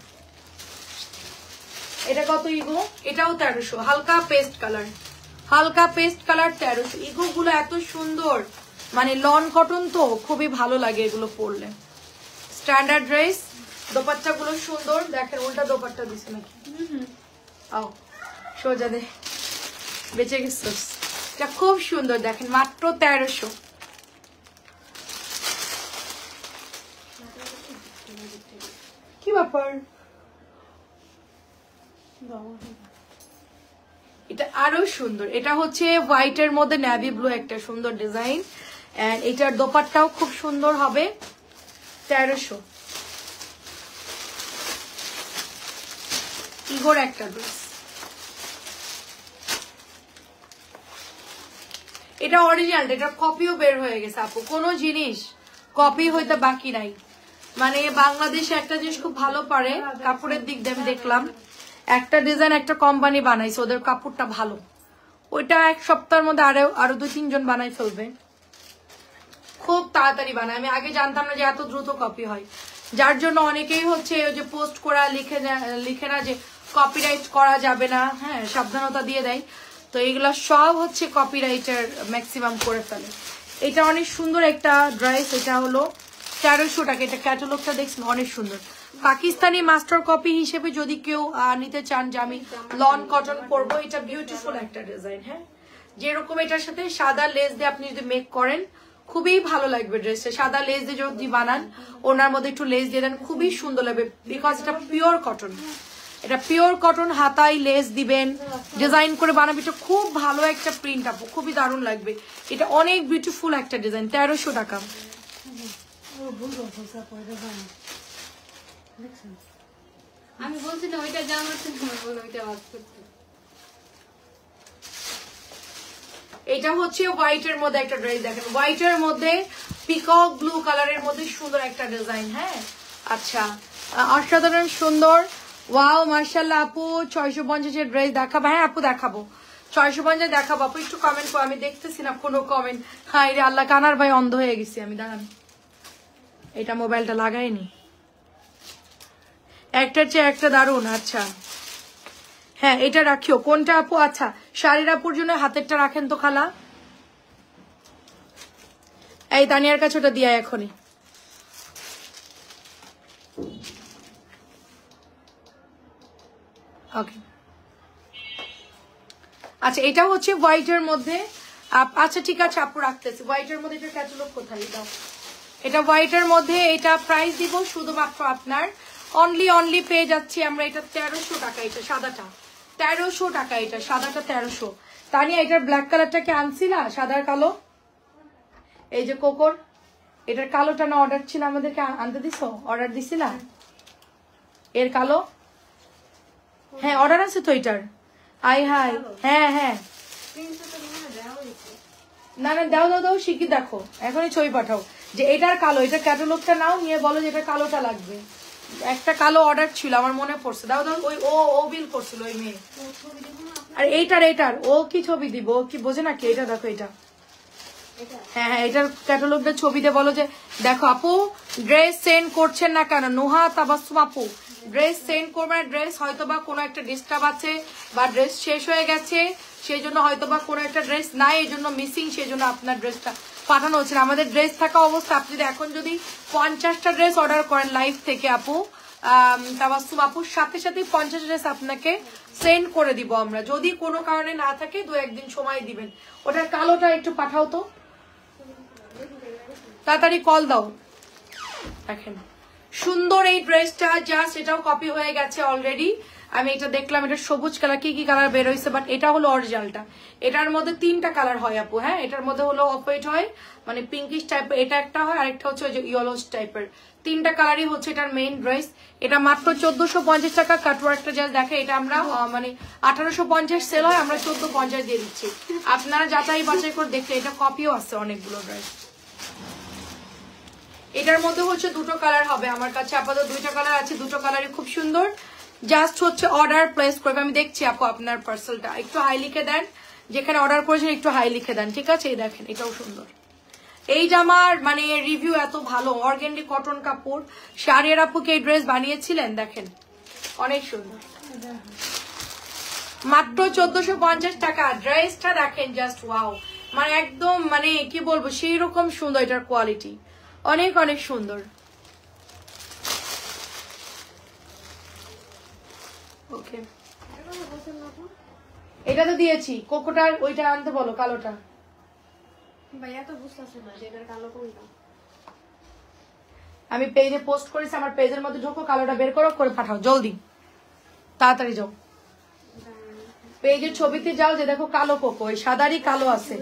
এটা কত ইগো? এটাও 1300, হালকা পেস্ট কালার, হালকা পেস্ট কালার 1300। ইগো গুলো এত সুন্দর, মানে লন কটন তো খুবই ভালো লাগে এগুলো পরলে, স্ট্যান্ডার্ড ড্রেস। দোপাট্টা গুলো সুন্দর, দেখেন উল্টা দোপাট্টা দিছে নাকি, আও সোজা দে, বেঁচে গেছিস, এটা খুব সুন্দর, দেখেন মাত্র 1300। কি ব্যাপার, এটা আরো সুন্দর, এটা হচ্ছে হোয়াইটের মধ্যে নেভি ব্লু একটা সুন্দর ডিজাইন। এন্ড এটার দোপাট্টাও খুব সুন্দর হবে। 1300 ইগোর একটা ড্রেস। এটা অরিজিনাল, এটা কপিও বের হয়ে গেছে আপু, কোনো জিনিস কপি হইতে বাকি নাই। মানে বাংলাদেশে একটা জিনিস খুব ভালো পারে কাপড়ের দিক দিয়ে, আমি দেখলাম একটা ডিজাইন একটা কোম্পানি বানাইছে, ওদের কাপড়টা ভালো, ওইটা এক সপ্তাহের মধ্যে আরো 2-3 জন বানাই ফেলবে, খুব তাড়াতাড়ি বানায়। আমি আগে জানতাম না যে এত দ্রুত কপি হয়, যার জন্য অনেকেই হচ্ছে ওই যে পোস্ট করা লিখে না যে কপিরাইট করা যাবে না, হ্যাঁ সাবধানতা দিয়ে দেয়, তো এগুলো সব হচ্ছে কপিরাইটের ম্যাক্সিমাম করে ফেলে। এটা অনেক সুন্দর একটা ড্রেস, এটা হলো 1300 টাকা। এটা ক্যাটালগটা দেখছেন অনেক সুন্দর, পাকিস্তানি মাস্টার কপি হিসেবে যদি কেউ নিতে চান যে আমি লন কটন পরবো, এটা বিউটিফুল একটা ডিজাইন। হ্যাঁ যেরকম এটার সাথে সাদা লেস দিয়ে আপনি যদি মেক করেন খুবই ভালো লাগবে ড্রেসটা, সাদা লেস দিয়ে যদি বানান ওনার মধ্যে একটু লেস দিয়ে দেন খুবই সুন্দর লাগবে, বিকজ এটা পিওর কটন, এটা পিওর কটন, হাতায় লেস দিবেন ডিজাইন করে বানাবে, এটা খুব ভালো একটা প্রিন্ট আপু, খুবই দারুণ লাগবে। এটা অনেক বিউটিফুল একটা ডিজাইন, 1300 টাকা। আমি বলছি না ওইটা জানাতে ওইটা এটা হচ্ছে হোয়াইটের মধ্যে একটা ড্রেস, দেখেন হোয়াইটের মধ্যে পিকক ব্লু কালারের মধ্যে সুন্দর একটা ডিজাইন। হ্যাঁ আচ্ছা অসাধারণ সুন্দর, ওয়াও মাশাআল্লাহ আপু 650 এর ড্রেস দেখাবো? হ্যাঁ আপু দেখাবো, 650 দেখাবো আপু, একটু কমেন্ট করো, আমি দেখতেছি না কোনো কমেন্ট। হাই রে আল্লাহ, কানার ভাই অন্ধ হয়ে গেছি আমি, দাঁড়ান এটা মোবাইলটা লাগাইনি, একটার চেয়ে একটা দারুন। আচ্ছা হ্যাঁ এটা রাখিও, কোনটা আপু? আচ্ছা শাড়ির আপুর জন্য হাতেরটা রাখেন তো খালা, এই তানিয়ার কাছে ওটা দিয়া এখনই। ওকে আচ্ছা এটা হচ্ছে হোয়াইটের মধ্যে, আচ্ছা ঠিক আছে আপু রাখতেছি, হোয়াইটের মধ্যে এটা ক্যাটালগ কোথায়? এটা হোয়াইটের মধ্যে, এটা প্রাইস দিব শুধুমাত্র আপনার অনলি পেয়ে যাচ্ছি আমরা এটা 1300 টাকা, এটা সাদাটা 1300 টাকা, এটা সাদাটা 1300। তানিয়া এটার ব্ল্যাক কালারটাকে আনছিলা, সাদার কালো, এই যে কোকর এটার কালোটা না অর্ডার ছিল আমাদেরকে আনতে দিছো, অর্ডার দিছিলা এর কালো? হ্যাঁ অর্ডার আছে তো এটার, আই হাই হ্যাঁ হ্যাঁ না না দাও দাও দাও শিখি, দেখো এখনই ছবি পাঠাও যে এটার কালো, এটার ক্যাটালগটা নাও, নিয়ে বলো যে এটার কালোটা লাগবে। একটা কালো অর্ডার ছিল আমার মনে পড়ছে, দাও দাও, ওই ও বিল করছিল ওই মেয়ে। আর এইটার ও কি ছবি দিব, ও কি বোঝে নাকি? এটা দেখো এটা, হ্যাঁ হ্যাঁ এটার ক্যাটালগটা ছবি দিয়ে বলো যে দেখো আপু ড্রেস সেন্ড করছেন না কেন, নোহা তাবাসসুম আপু ড্রেস সেন্ড করবে না, ড্রেস হয়তো বা কোনো একটা ডিস্টার্ব আছে বা ড্রেস শেষ হয়ে গেছে, সেই জন্য হয়তো বা কোনো একটা ড্রেস নাই, এই জন্য মিসিং, সেই জন্য আপনার ড্রেসটা পাঠানো হচ্ছে না। আমাদের ড্রেস থাকা অবস্থা, আপনি যদি এখন যদি 50টা ড্রেস অর্ডার করেন লাইভ থেকে আপু তাবাসসুম আপুর সাথে সাথে 50 ড্রেস আপনাকে সেন্ড করে দিব আমরা, যদি কোনো কারণে না থাকে 2-1 দিন সময় দিবেন। ওটার কালোটা একটু পাঠাও তো, তাড়াতাড়ি কল দাও। দেখেন সুন্দর এই ড্রেসটা, জাস্ট এটাও কপি হয়ে গেছে অলরেডি, আমি এটা দেখলাম, এটা সবুজ কালার, কি কি কালার বের হয়েছে, বাট এটা হলো অরিজিনালটা। এটার মধ্যে 3টা কালার হয় আপু, হ্যাঁ এটার মধ্যে হলো অফ হোয়াইট হয় মানে পিঙ্কিশ টাইপের, এটা একটা হয়, আরেকটা হচ্ছে ওই যে ইয়েলোস টাইপের, 3টা কালারই হচ্ছে এটার মেইন ড্রেস। এটা মাত্র 1450 টাকা, কাটওয়ার্কটা যা দেখে এটা আমরা মানে 1850 সেল হয়, আমরা 1450 দিয়ে দিচ্ছি, আপনারা যাচাই বাছাই করে দেখলে এটা কপিও আছে অনেকগুলো ড্রেস। এটার মধ্যে হচ্ছে 2টো কালার হবে আমার কাছে, আপাতত 2টা কালার আছে, 2টো কালারই খুব সুন্দর, জাস্ট হচ্ছে অর্ডার প্লেস করবে। আমি দেখছি আপু আপনার পার্সেলটা একটু হাই লিখে দেন, যেখানে অর্ডার করেছেন একটু হাই লিখে দেন, ঠিক আছে? এই দেখেন এটাও সুন্দর, এই জামার মানে রিভিউ এত ভালো, অর্গানডি কটন কাপড়, শাড়ির আপুকে এই ড্রেস বানিয়েছিলেন, দেখেন অনেক সুন্দর, মাত্র 1450 টাকা ড্রেসটা, দেখেন জাস্ট ওয়াও, মানে একদম মানে কি বলবো সেই রকম সুন্দর, এটার কোয়ালিটি অনেক অনেক সুন্দর। ওকে এটা তো দিয়েছি, কোকোটার ওইটা আনতে বলো, কালোটা। ভাইয়া তো বুঝতেছে না যে এটার কালো কোনটা। আমি পেজে পোস্ট করেছি, আমার পেজের মধ্যে ঢোকো, কালোটা বের করো, করে পাঠাও জলদি, তাড়াতাড়ি যাও। পেজের ছবিতে যাও, যে দেখো কালো কোকো, ওই সাদারই কালো আছে।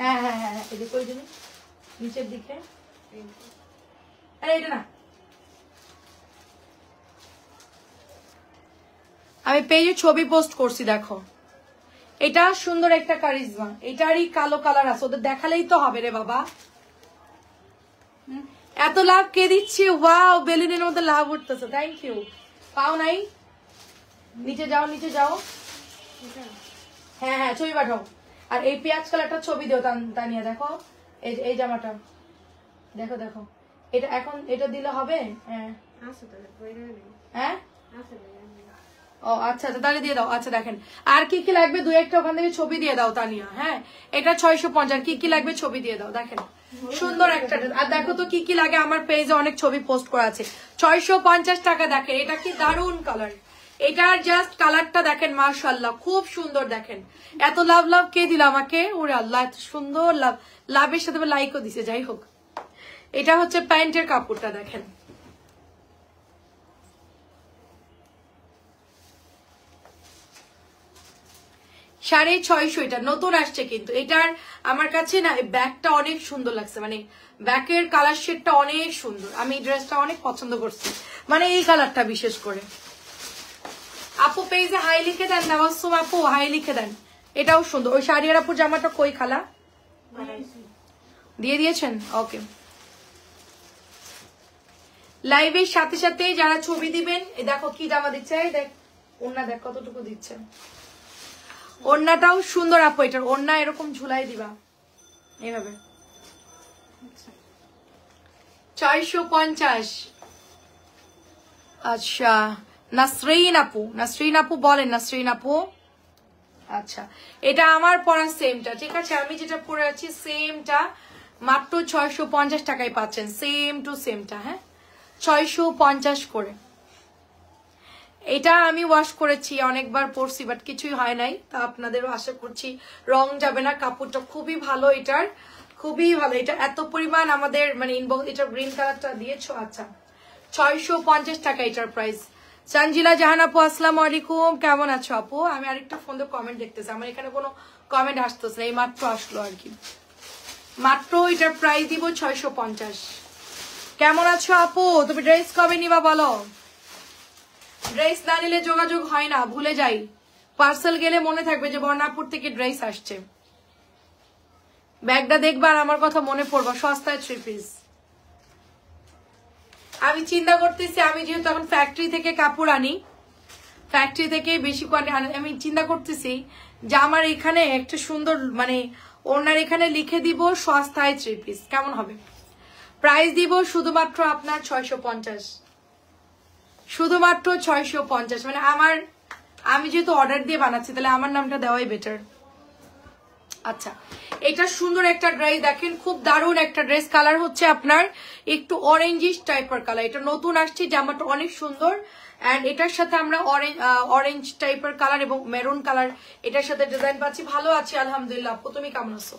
হ্যাঁ হ্যাঁ হ্যাঁ, এদিকে ওই দিকে নিচের দিকে। আরে এটা না, আমি পেজে ছবি পোস্ট করছি, দেখো এটা সুন্দর একটা কারিজমা, এটারই কালো কালার আছে, ওদের দেখালেই তো হবে রে বাবা। এত লাভ কে দিচ্ছে? ওয়াও, বেলুনের মধ্যে লাভ উঠতেছে, থ্যাংক ইউ। পাও নাই? নিচে যাও, নিচে যাও। হ্যাঁ হ্যাঁ, ছবি পাঠাও। আর এই পেঁয়াজ কালারটা ছবি দিও তানিয়া, দেখো এই জামাটা দেখো, দেখো এটা এখন এটা দিলে হবে? হ্যাঁ হ্যাঁ, ও আচ্ছা আচ্ছা, তাহলে দিয়ে দাও। আচ্ছা দেখেন আর কি কি লাগবে, দুই একটা ওখান থেকে ছবি দিয়ে দাও তানিয়া। হ্যাঁ, এটা 650, কি কি লাগবে ছবি দিয়ে দাও। দেখেন সুন্দর একটা ড্রেস। আর দেখো তো কি কি লাগে, আমার পেজে অনেক ছবি পোস্ট করা আছে। 650 টাকা। দেখেন এটা কি দারুন কালার, এটার জাস্ট কালারটা দেখেন, মাশাআল্লাহ খুব সুন্দর। দেখেন এত লাভ লাভ কে দিল আমাকে, ওরে আল্লাহ এত সুন্দর লাভ, লাভের সাথে লাইকও দিছে। যাই হোক, এটা হচ্ছে প্যান্টের কাপড়টা, দেখেন $650। এটা নতুন আসছে কিন্তু এটার আমার কাছে না ব্যাগটা অনেক সুন্দর লাগছে, মানে ব্যাকের কালার শেডটা অনেক সুন্দর। আমি এই ড্রেসটা অনেক পছন্দ করছি, মানে এই কালারটা বিশেষ করে। আপু পেজে হাই লিখে দেন, নামাসুম আপু হাই লিখে দেন, এটাও সুন্দর। ওই শাড়িয়ার আপুর জামাটা কই খালা? দিয়ে দিয়েছেন, ওকে। লাইভের সাথে সাথে যারা ছবি দিবেন, দেখো কি জামা দিচ্ছে, দেখ ওড়না দেখ কতটুকু দিচ্ছে, ওড়নাটাও সুন্দর আপু। এটার ওড়না এরকম ঝুলাই দিবা এইভাবে। 650। আচ্ছা নাসরিন আপু, নাসরিন আপু বলেন, নাসরিন আপু। আচ্ছা এটা আমার পরা সেমটা, ঠিক আছে, আমি যেটা পরে আছি সেমটা মাত্র 650 টাকায় পাচ্ছেন, সেম টু সেমটা। হ্যাঁ 650 করে। এটা আমি ওয়াশ করেছি, অনেকবার পরছি, বাট কিছুই হয় নাই। তা আপনাদেরও আশা করছি রং যাবে না, কাপড়টা খুবই ভালো, এটার খুবই ভালো। এটা এত পরিমাণ আমাদের মানে ইনবক্স, এটা গ্রিন কালারটা দিয়েছো। আচ্ছা 650 টাকা এটার প্রাইস। সঞ্জিলা জাহান আপু আসসালামু আলাইকুম, কেমন আছো আপু? আমি আরেকটা ফোন দিয়ে কমেন্ট দেখতেছি, আমার এখানে কোনো কমেন্ট আসতেছে না, এই মাত্র আসলো আর কি। মাত্র এটার প্রাইস দিব 650। কেমন আছো আপু? তুমি ড্রেস কবে নিবা বলো? ড্রেস না নিলে যোগাযোগ হয় না, ভুলে যাই। পার্সেল গেলে মনে থাকবে যে বর্ণাপুর থেকে ড্রেস আসছে। ব্যাগটা দেখবা আর আমার কথা মনে পড়বা, সস্তায় 3 পিস। আমি চিন্তা করতেছি, আমি যেহেতু এখন ফ্যাক্টরি থেকে কাপড় আনি, ফ্যাক্টরি থেকে বেশি কোয়ান্টিটি, আমি চিন্তা করতেছি যে আমার এখানে একটা সুন্দর মানে ওনার এখানে লিখে দিব সস্তায় 3 পিস, কেমন হবে? প্রাইস দিব শুধুমাত্র আপনার 650, শুধুমাত্র 650। মানে আমি যেহেতু অর্ডার দিয়ে বানাচ্ছি, তাহলে আমার নামটা দেওয়াই বেটার। আচ্ছা এটা সুন্দর একটা ড্রেস, দেখেন খুব দারুণ একটা ড্রেস। কালার হচ্ছে আপনার একটু অরেঞ্জিশ টাইপের কালার, এটা নতুন আসছে, জামাটা অনেক সুন্দর। এন্ড এটার সাথে আমরা অরেঞ্জ টাইপের কালার এবং মেরুন কালার এটার সাথে ডিজাইন পাচ্ছি। ভালো আছি আলহামদুলিল্লাহ, আপু তুমি কেমন আছো?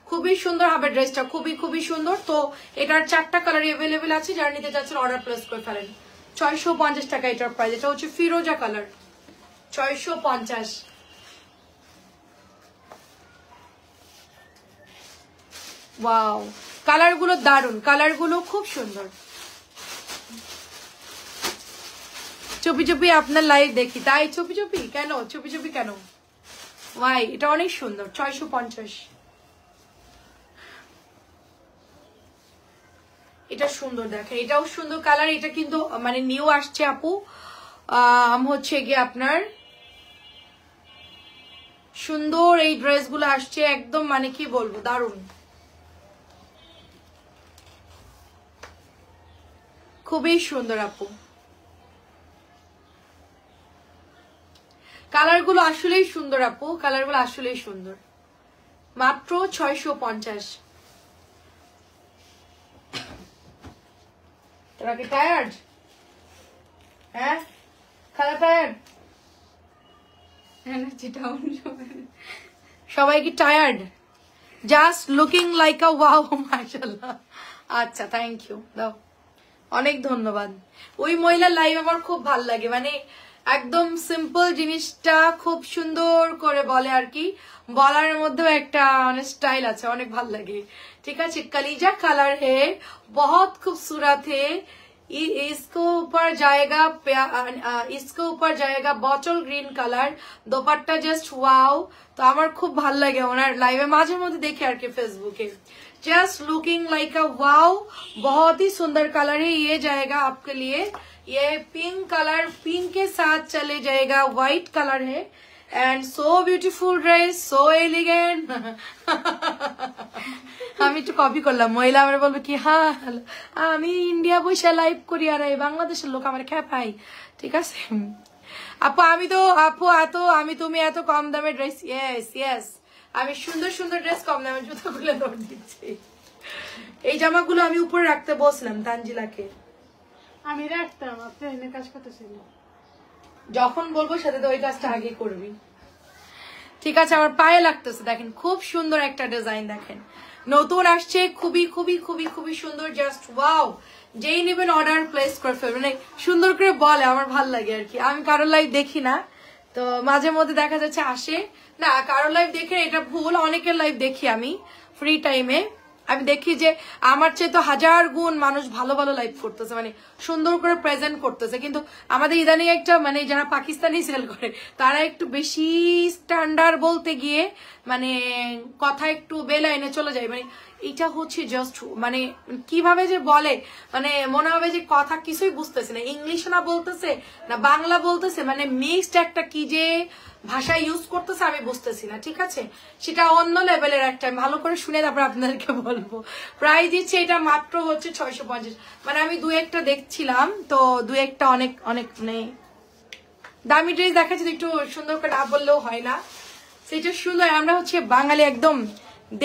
খুবই সুন্দর হবে ড্রেসটা, খুবই খুবই সুন্দর। তো এটার 4টা কালার অ্যাভেলেবেল আছে, যারা নিতে চাচ্ছেন অর্ডার প্লেস করে ফেলেন। 650 টাকা এটার প্রাইস। এটা হচ্ছে ফিরোজা কালার, 650। ওয়াও কালারগুলো দারুন, কালারগুলো খুব সুন্দর। চুপি চুপি আপনার লাইভ দেখি, তাই চুপি চুপি কেন? চুপি চুপি কেন? ওয়াই এটা অনেক সুন্দর, 650। এটা সুন্দর, দেখেন এটাও সুন্দর কালার। এটা কিন্তু মানে নিউ আসছে আপু, হচ্ছে গিয়ে আপনার সুন্দর এই ড্রেসগুলো আসছে একদম, মানে কি বলবো, দারুন, খুবই সুন্দর আপু। কালারগুলো আসলেই সুন্দর আপু, কালারগুলো আসলেই সুন্দর। মাত্র 650। তোরা কি টায়ার্ড? হ্যাঁ খালা টায়ার্ড? সবাই কি টায়ার্ড? জাস্ট লুকিং লাইক আ ওয়াও, মাশাআল্লাহ। আচ্ছা থ্যাংক ইউ, দাও অনেক ধন্যবাদ। ওই মহিলার লাইভ আমার খুব ভাল লাগে, মানে একদম সিম্পল জিনিসটা খুব সুন্দর করে বলে আর কি, বলার মধ্যেও একটা অনেক স্টাইল আছে, অনেক ভালো লাগে। ঠিক আছে, कलीजा कलर है, बहुत खूबसूरत है, इसको ऊपर जाएगा इसको ऊपर जाएगा bottle green colour, dupatta just wow. तो আমার খুব ভালো লাগে ওনার লাইভে মাঝে মধ্যে দেখি আর কি फेसबुक पे, just looking like a wow, बहुत ही सुंदर कलर है, ये जाएगा आपके लिए, ये पिंक कलर, पिंक के साथ चले जाएगा, व्हाइट कलर है and so beautiful dress, so elegant. আমি একটু কপি করলাম, মহিলা আমরা বলবো কি হ্যাঁ আমি ইন্ডিয়া বসে লাইভ করি আর এই বাংলাদেশের লোক আমার খেপাই। ঠিক আছে আপু, আমি তুমি এত কম দামে ড্রেস, ইয়েস ইয়েস, আমি সুন্দর সুন্দর ড্রেস কম দামে জুতো খুলে দৌড় দিচ্ছি। এই জামাগুলো আমি উপরে রাখতে বসলাম তানজিলাকে, আমি রাখতাম, আপনি এনে কাজ করতেছিল, যখন বলবো সাথে তো ওই কাজটা আগে করবি। ঠিক আছে, আমার পায়ে লাগতেছে, দেখেন খুব সুন্দর একটা ডিজাইন, দেখেন নতুন আসছে, খুবই খুবই খুবই খুবই সুন্দর, জাস্ট ওয়াও। যেই নেবেন অর্ডার প্লেস করে ফেলবেন, মানে সুন্দর করে বলে, আমার ভাল লাগে আর কি। আমি কারোর লাইভ দেখি না, তো মাঝে মধ্যে দেখা যাচ্ছে আসে না, কারোর লাইভ দেখে এটা ভুল, অনেকের লাইভ দেখি আমি ফ্রি টাইমে। আমি দেখি যে আমার চেয়ে তো 1000 গুণ মানুষ ভালো ভালো লাইভ করতেছে, মানে সুন্দর করে প্রেজেন্ট করতেছে, কিন্তু আমাদের ইদানিং একটা মানে যারা পাকিস্তানি সেল করে তারা একটু বেশি স্ট্যান্ডার্ড বলতে গিয়ে মানে কথা একটু বেলাইনে চলে যায়, মানে এটা হচ্ছে জাস্ট মানে কিভাবে যে বলে, মানে মনে হবে যে কথা কিছুই বুঝতেছে না, ইংলিশ না বলতেছে না বাংলা বলতেছে, মানে মিক্সড একটা কি যে ভাষা ইউজ করতেছে আমি বুঝতেছি না। ঠিক আছে, সেটা অন্য লেভেলের একটা, ভালো করে শুনে তারপর আপনাদেরকে বলবো। প্রাইস দিচ্ছে এটা মাত্র হচ্ছে 650, মানে আমি দু একটা দেখছিলাম, তো দু একটা অনেক অনেক মানে দামি ড্রেস দেখাচ্ছি, একটু সুন্দর করে না বললেও হয় না, সেটা সুন্দর। আমরা হচ্ছে বাঙালি একদম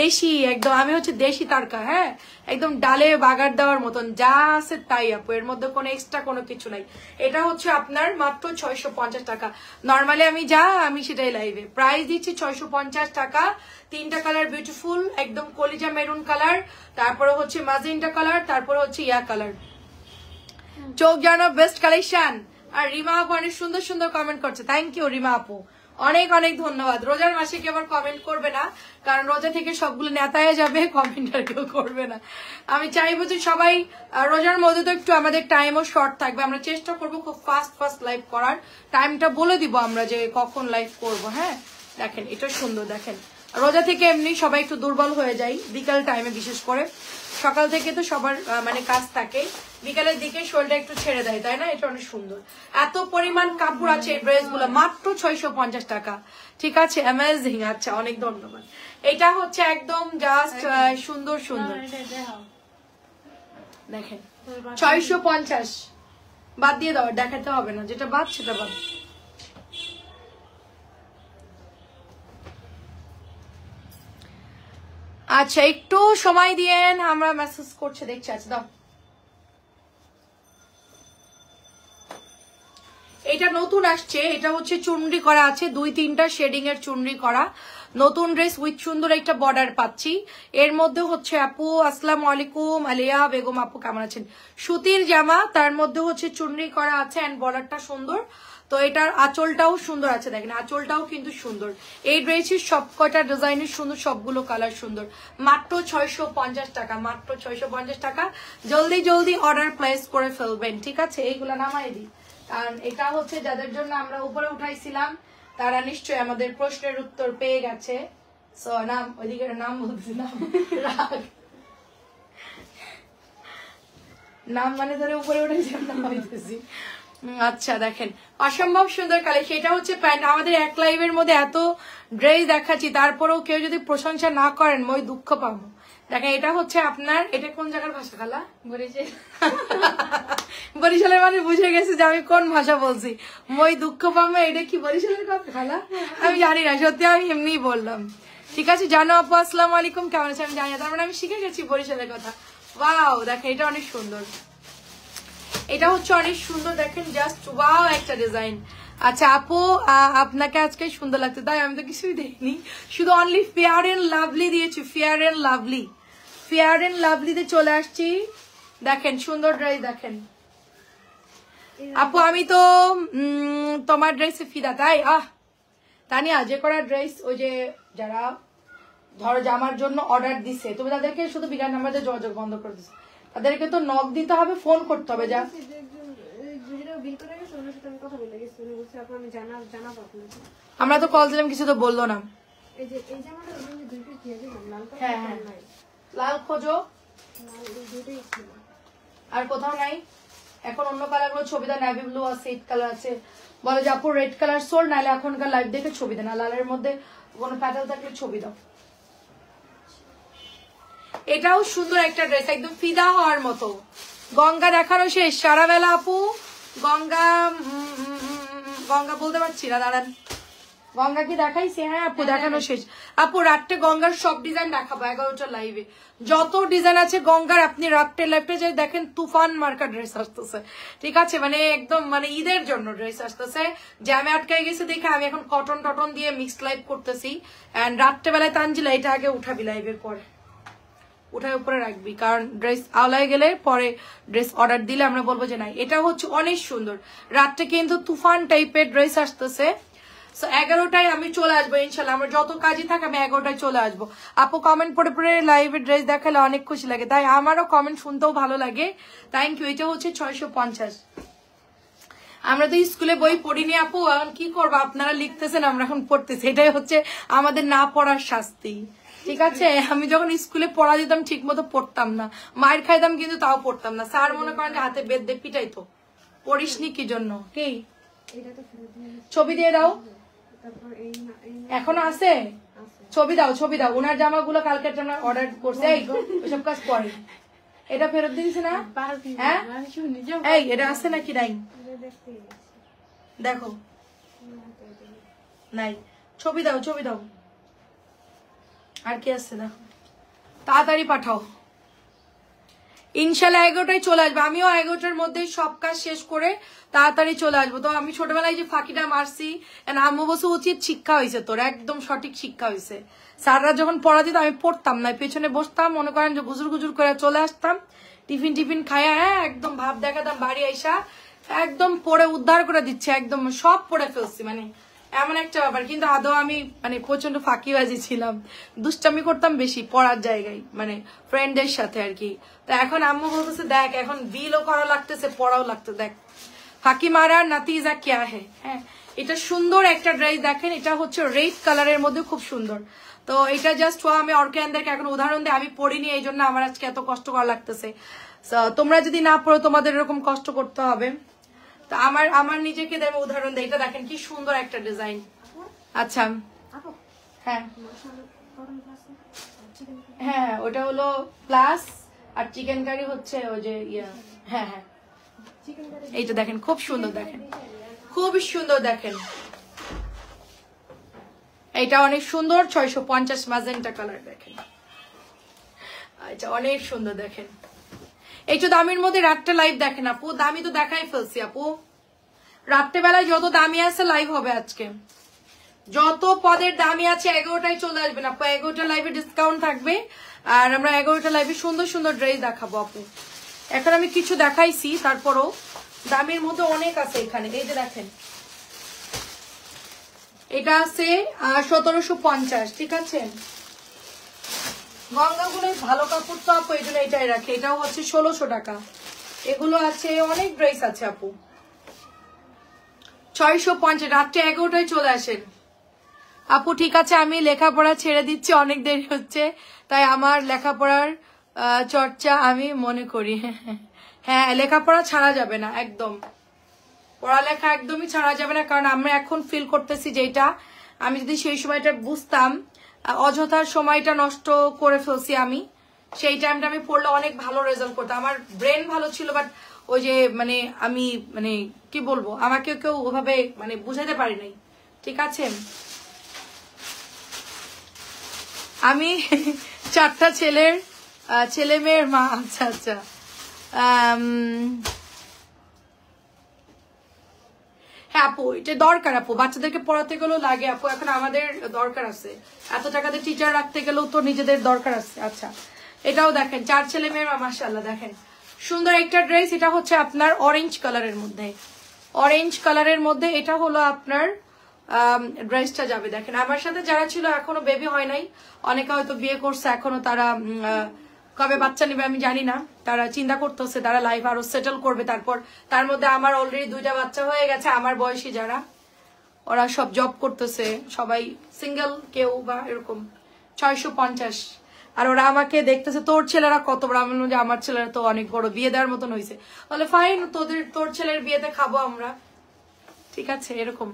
দেশি, একদম আমি হচ্ছে দেশি তারকা, হ্যাঁ একদম ডালে বাগার দেওয়ার মতন, যা আছে তাই আপু, এর মধ্যে কোনো এক্সট্রা কোনো কিছু নাই। এটা হচ্ছে আপনার মাত্র 650 টাকা, নর্মালি আমি সেটাই লাইভে প্রাইস দিচ্ছি 650 টাকা। 3টা কালার বিউটিফুল, একদম কলিজা মেরুন কালার, তারপরে হচ্ছে মাজেন্টা কালার, তারপরে হচ্ছে ইয়া কালার, চোখ জানো বেস্ট কালেকশন। আর রিমা আপু অনেক সুন্দর সুন্দর কমেন্ট করছে, থ্যাংক ইউ রিমা আপু, অনেক অনেক ধন্যবাদ। রোজার মাসে কি আবার কমেন্ট করবে না, কারণ রোজা থেকে সবগুলো নেতায় যাবে, কমেন্ট আর কেউ করবে না। আমি চাইবো যে সবাই রোজার মধ্যে তো একটু আমাদের টাইমও শর্ট থাকবে, আমরা চেষ্টা করবো খুব ফাস্ট লাইভ করার, টাইমটা বলে দিব আমরা যে কখন লাইভ করব। হ্যাঁ দেখেন এটা সুন্দর, দেখেন রোজা থেকে এমনি সবাই একটু দুর্বল হয়ে যায় বিকাল টাইমে, বিশেষ করে সকাল থেকে তো সবার মানে কাজ থাকে, বিকালের দিকে শরীরটা একটু ছেড়ে দেয়, তাই না? এটা অনেক সুন্দর, এত পরিমাণ কাপড় আছে এই ড্রেস গুলো, মাত্র 650 টাকা। ঠিক আছে, অ্যামেজিং। আচ্ছা অনেক ধন্যবাদ। এটা হচ্ছে একদম জাস্ট সুন্দর সুন্দর, দেখেন 650 বাদ দিয়ে দাও, দেখাতে হবে না, যেটা বাদ সেটা বাদ। আচ্ছা একটু সময় দিয়েন, আমরা মেসেজ করছে দেখছি। আচ্ছা দাও, এটা নতুন আসছে, এটা হচ্ছে চুনরি করা আছে, 2-3টা শেডিং এর চুনরি করা নতুন ড্রেস উইথ সুন্দর একটা বর্ডার পাচ্ছি। এর মধ্যে হচ্ছে আপু আসসালামু আলাইকুম, আলিয়া বেগম আপু কেমন আছেন? সুতির জামা, তার মধ্যে হচ্ছে চুনরি করা আছে এন্ড বর্ডারটা সুন্দর। তো এটার আঁচলটাও সুন্দর আছে, দেখেন আঁচলটাও কিন্তু সুন্দর। এই ড্রেসের সব কয়টা ডিজাইনের সুন্দর, সবগুলো কালার সুন্দর। মাত্র 650 টাকা, মাত্র 650 টাকা। জলদি জলদি অর্ডার প্লেস করে ফেলবেন। ঠিক আছে, এইগুলা নামাই দিই, কারণ এটা হচ্ছে যাদের জন্য আমরা উপরে উঠাইছিলাম তারা নিশ্চয়ই আমাদের প্রশ্নের উত্তর পেয়ে গেছে। সো নাম ওইদিকে নাম বলতেছিলাম, নাম মানে ধরে উপরে উঠেছিলাম না হইতেছি। আচ্ছা দেখেন অসম্ভব সুন্দর কালেকশন। এটা হচ্ছে প্যান্ট। আমাদের এক লাইভের মধ্যে এত ড্রেস দেখাচ্ছি, তারপরেও কেউ যদি প্রশংসা না করেন মই দুঃখ পাবো। দেখেন এটা হচ্ছে আপনার, এটা কোন জায়গার ভাষা খালা? বরিশাল। বরিশালের মানে বুঝে গেছে যে আমি কোন ভাষা বলছি। মই দুঃখ পাবো, এটা কি বরিশালের কথা খালা? আমি জানি না, সত্যি আমি এমনিই বললাম। ঠিক আছে, জানো আপু আসসালামু আলাইকুম কেমন আছে? আমি জানি না, তার মানে আমি শিখে গেছি বরিশালের কথা। ওয়াও দেখেন এটা অনেক সুন্দর, এটা হচ্ছে অনেক সুন্দর, দেখেন জাস্ট ওয়াও একটা ডিজাইন। আচ্ছা আপু আপনাকে আজকে সুন্দর লাগছে, তাই আমি তো কিছুই দেখিনি, শুধু অনলি ফেয়ার এন্ড লাভলি দিয়েছি, fair and lovely, fair and লাভলিতে চলে আসছি। দেখেন সুন্দর ড্রেস, দেখেন আপু আমি তো তোমার ড্রেসে ফিদা, তাই তানিয়া যে করা ড্রেস ওই যে যারা ধরো জামার জন্য অর্ডার দিছে, তুমি তাদেরকে শুধু বিকাশ নাম্বার দিয়ে যোগাযোগ বন্ধ করে দিছো, তাদেরকে তো নক দিতে হবে, ফোন করতে হবে। যা আমরা তো কল দিলাম, কিছু তো বললো না। হ্যাঁ হ্যাঁ লাল খোঁজো, আর কোথাও নাই। এখন অন্য কালার গুলো ছবি দেন, নেভি ব্লু আছে, রেড কালার আছে, বলে যে আপু রেড কালার সোল, নাহলে এখনকার লাইভ দেখে ছবি দেন, লালের মধ্যে কোনো প্যাটার্ন থাকলে ছবি দাও। এটাও সুন্দর একটা ড্রেস, একদম ফিদা হওয়ার মতো। গঙ্গা দেখানো শেষ সারা বেলা আপু, গঙ্গা গঙ্গা বলতে পারছি না, দাঁড়ান। গঙ্গা কি দেখাইছে? হ্যাঁ আপু দেখানো শেষ। আপু রাত্রে গঙ্গার সব ডিজাইন দেখাবো 11টার লাইভে, যত ডিজাইন আছে গঙ্গার। আপনি রাত্রে লাইভে যে দেখেন তুফান মার্কা ড্রেস আসতেছে, ঠিক আছে, মানে একদম মানে ঈদের জন্য ড্রেস আসতেছে। জ্যামে আটকাই গেছে দেখে আমি এখন কটন টটন দিয়ে মিক্সড লাইভ করতেছি। এন্ড রাত্রেবেলায় তানজিলা এটা আগে উঠাবি, লাইভের পরে উঠায় উপরে রাখবি, কারণ ড্রেস আওলায় গেলে পরে ড্রেস অর্ডার দিলে আমরা বলবো যে নাই। এটা হচ্ছে অনেক সুন্দর, রাত্রে কিন্তু তুফান টাইপের ড্রেস আসতেছে। 11টায় আমি চলে আসবো ইনশাল্লাহ, আমার যত কাজই থাকে আমি 11টায় চলে আসবো। আপু কমেন্ট পড়ে পড়ে লাইভে ড্রেস দেখালে অনেক খুশি লাগে, তাই আমারও কমেন্ট শুনতেও ভালো লাগে, থ্যাংক ইউ। এটা হচ্ছে 650। আমরা তো স্কুলে বই পড়িনি আপু, এখন কি করবো, আপনারা লিখতেছেন আমরা এখন পড়তেছি, এটাই হচ্ছে আমাদের না পড়ার শাস্তি, ঠিক আছে। আমি যখন স্কুলে পড়া দিতাম ঠিক মতো পড়তাম না, মায়ের খাইতাম কিন্তু তাও পড়তাম না। স্যার মনে করেন হাতে বেদ দিয়ে পিটাইতো, পড়িসনি কি জন্য। কি ছবি দিয়ে দাও, এখনো আছে, ছবি দাও, ছবি দাও। ওনার জামাগুলো কালকে আমরা অর্ডার করছে, ওইসব কাজ করে। এটা ফেরত দিয়েছে না? হ্যাঁ এই এটা আছে নাকি? নাই, দেখো নাই, ছবি দাও, ছবি দাও। আর কি আছে দেখো, তাড়াতাড়ি পাঠাও। ইনশাল্লাহ 11টায় চলে আসবে, আমিও 11টার মধ্যেই সব কাজ শেষ করে তাড়াতাড়ি চলে আসবো। তো আমি ছোটবেলায় যে ফাঁকিটা মারছি, আম্মু বসে উচিত শিক্ষা হয়েছে তোর, একদম সঠিক শিক্ষা হয়েছে। স্যাররা যখন পড়া দিত আমি পড়তাম না, পেছনে বসতাম, মনে করেন যে গুজুর গুজুর করে চলে আসতাম, টিফিন খাইয়া হ্যাঁ একদম ভাব দেখাতাম, বাড়ি আইসা একদম পড়ে উদ্ধার করে দিচ্ছে, একদম সব পড়ে ফেলছি, মানে এমন একটা ব্যাপার। কিন্তু আদৌ আমি মানে প্রচন্ড ফাঁকিবাজি ছিলাম, দুষ্টামি করতাম বেশি পড়ার জায়গায়, মানে ফ্রেন্ডদের সাথে আর কি। তো এখন আম্মু বলতেছে দেখ এখন বিলও করা লাগতেছে, পড়াও লাগতো, দেখ ফাঁকি মারার নাতিজা কিয়া হে। হ্যাঁ এটা সুন্দর একটা ড্রেস দেখেন, এটা হচ্ছে রেড কালারের মধ্যে খুব সুন্দর। তো এটা জাস্ট আমি অর্কেনদেরকে এখন উদাহরণ দিই, আমি পড়িনি এই জন্য আমার আজকে এত কষ্ট করা লাগতেছে। তোমরা যদি না পড়ো তোমাদের এরকম কষ্ট করতে হবে। তো আমার নিজেকে দেব উদাহরণ দেয়, এটা দেখেন কি সুন্দর একটা ডিজাইন। আচ্ছা হ্যাঁ হ্যাঁ ওটা হলো প্লাস, আর চিকেন কারি হচ্ছে ওই যে ইয়া। হ্যাঁ হ্যাঁ এইটা দেখেন খুব সুন্দর, দেখেন খুব সুন্দর, দেখেন এটা অনেক সুন্দর। 650 ম্যাজেন্টা কালার, দেখেন আচ্ছা অনেক সুন্দর, দেখেন একটু দামের মধ্যে রাতটা লাইভ দেখেন আপু, দামি তো দেখাই ফেলছি আপু। রাত্রেবেলায় যত দামি আছে লাইভ হবে আজকে, যত পদের দামি আছে 11টায় চলে আসবেন আপু, 11টা লাইভে ডিসকাউন্ট থাকবে। আর আমরা 11টা লাইভে সুন্দর সুন্দর ড্রেস দেখাবো আপু। এখন আমি কিছু দেখাইছি, তারপরও দামের মধ্যে অনেক আছে এখানে। এই যে দেখেন এটা আছে 1750, ঠিক আছে। গঙ্গাগুলোর ভালো কাপড় তো আপু, এই জন্য এটাই রাখে। এটাও হচ্ছে 1600 টাকা। এগুলো আছে, অনেক ড্রেস আছে আপু। 650, রাত্রে 11টায় চলে আসেন আপু, ঠিক আছে। আমি লেখাপড়া ছেড়ে দিচ্ছি, অনেক দেরি হচ্ছে, তাই আমার লেখাপড়ার চর্চা আমি মনে করি। হ্যাঁ লেখাপড়া ছাড়া যাবে না, একদম পড়ালেখা একদমই ছাড়া যাবে না, কারণ আমরা এখন ফিল করতেছি যেটা আমি যদি সেই সময়টা বুঝতাম, অযথার সময়টা নষ্ট করে ফেলছি আমি, সেই টাইমটা আমি পড়লে অনেক ভালো রেজাল্ট করতাম। আমার ব্রেন ভালো ছিল, বাট ওই যে মানে আমি মানে কি বলবো, আমাকে কেউ ওভাবে মানে বুঝাতে পারি নাই, ঠিক আছে। আমি 4টা ছেলে মেয়ের মা। আচ্ছা আচ্ছা হ্যাঁ আপু এটা দরকার আপু, বাচ্চাদেরকে পড়াতে গেলেও লাগে আপু, এখন আমাদের দরকার আছে, এত টাকাতে টিচার রাখতে গেলেও তো নিজেদের দরকার আছে। আচ্ছা এটাও দেখেন 4 ছেলে মেয়ের মা, মাশাআল্লাহ দেখেন সুন্দর একটা ড্রেস, এটা হচ্ছে আপনার অরেঞ্জ কালারের মধ্যে, অরেঞ্জ কালারের মধ্যে এটা হলো আপনার ড্রেসটা যাবে। দেখেন আমার সাথে যারা ছিল এখনো বেবি হয় নাই, অনেকে হয়তো বিয়ে করছে এখনো, তারা কবে বাচ্চা নেবে আমি জানি না, তারা চিন্তা করতেছে তারা লাইফ আরো সেটেল করবে। তারপর তার মধ্যে আমার অলরেডি 2টা বাচ্চা হয়ে গেছে, আমার বয়সী যারা ওরা সব জব করতেছে, সবাই সিঙ্গেল কেউ বা এরকম। 650। আর ওরা আমাকে দেখতেছে তোর ছেলেরা কত বড়, আমি বললাম যে আমার ছেলেরা তো অনেক বড়, বিয়ে দেওয়ার মতন হয়েছে। বলে ফাইন, তোর ছেলের বিয়েতে খাবো আমরা, ঠিক আছে। এরকম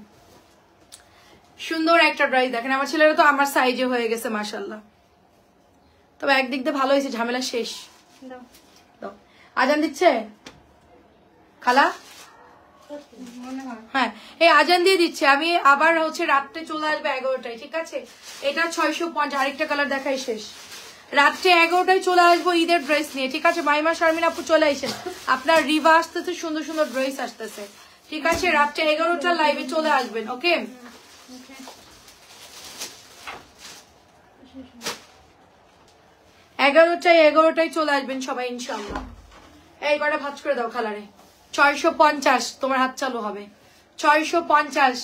সুন্দর একটা ড্রেস দেখেন, আমার ছেলেরা তো আমার সাইজে হয়ে গেছে মাশাআল্লাহ। তবে একদিক দিয়ে ভালো হয়েছে, ঝামেলা শেষ। দাও, আজান দিচ্ছে খালা? হ্যাঁ, এই আজান দিয়ে দিচ্ছে। আমি আবার হচ্ছে রাত্রে চলে আসবে 11টায়, ঠিক আছে। এটা 650। আরেকটা কালার দেখাই শেষ। রাত্রে 11টায় চলে আসবো ঈদের ড্রেস নিয়ে, ঠিক আছে। মাইমা শারমিন আপু চলে আসেন, আপনার রিভা আসতেছে, সুন্দর সুন্দর ড্রেস আসতেছে, ঠিক আছে। রাত্রে 11টার লাইভে চলে আসবেন, ওকে। 11টায় চলে আসবেন সবাই ইনশাআল্লাহ। এই কটা ভাঁজ করে দাও খালারে। 650 তোমার হাত চালু হবে। 650।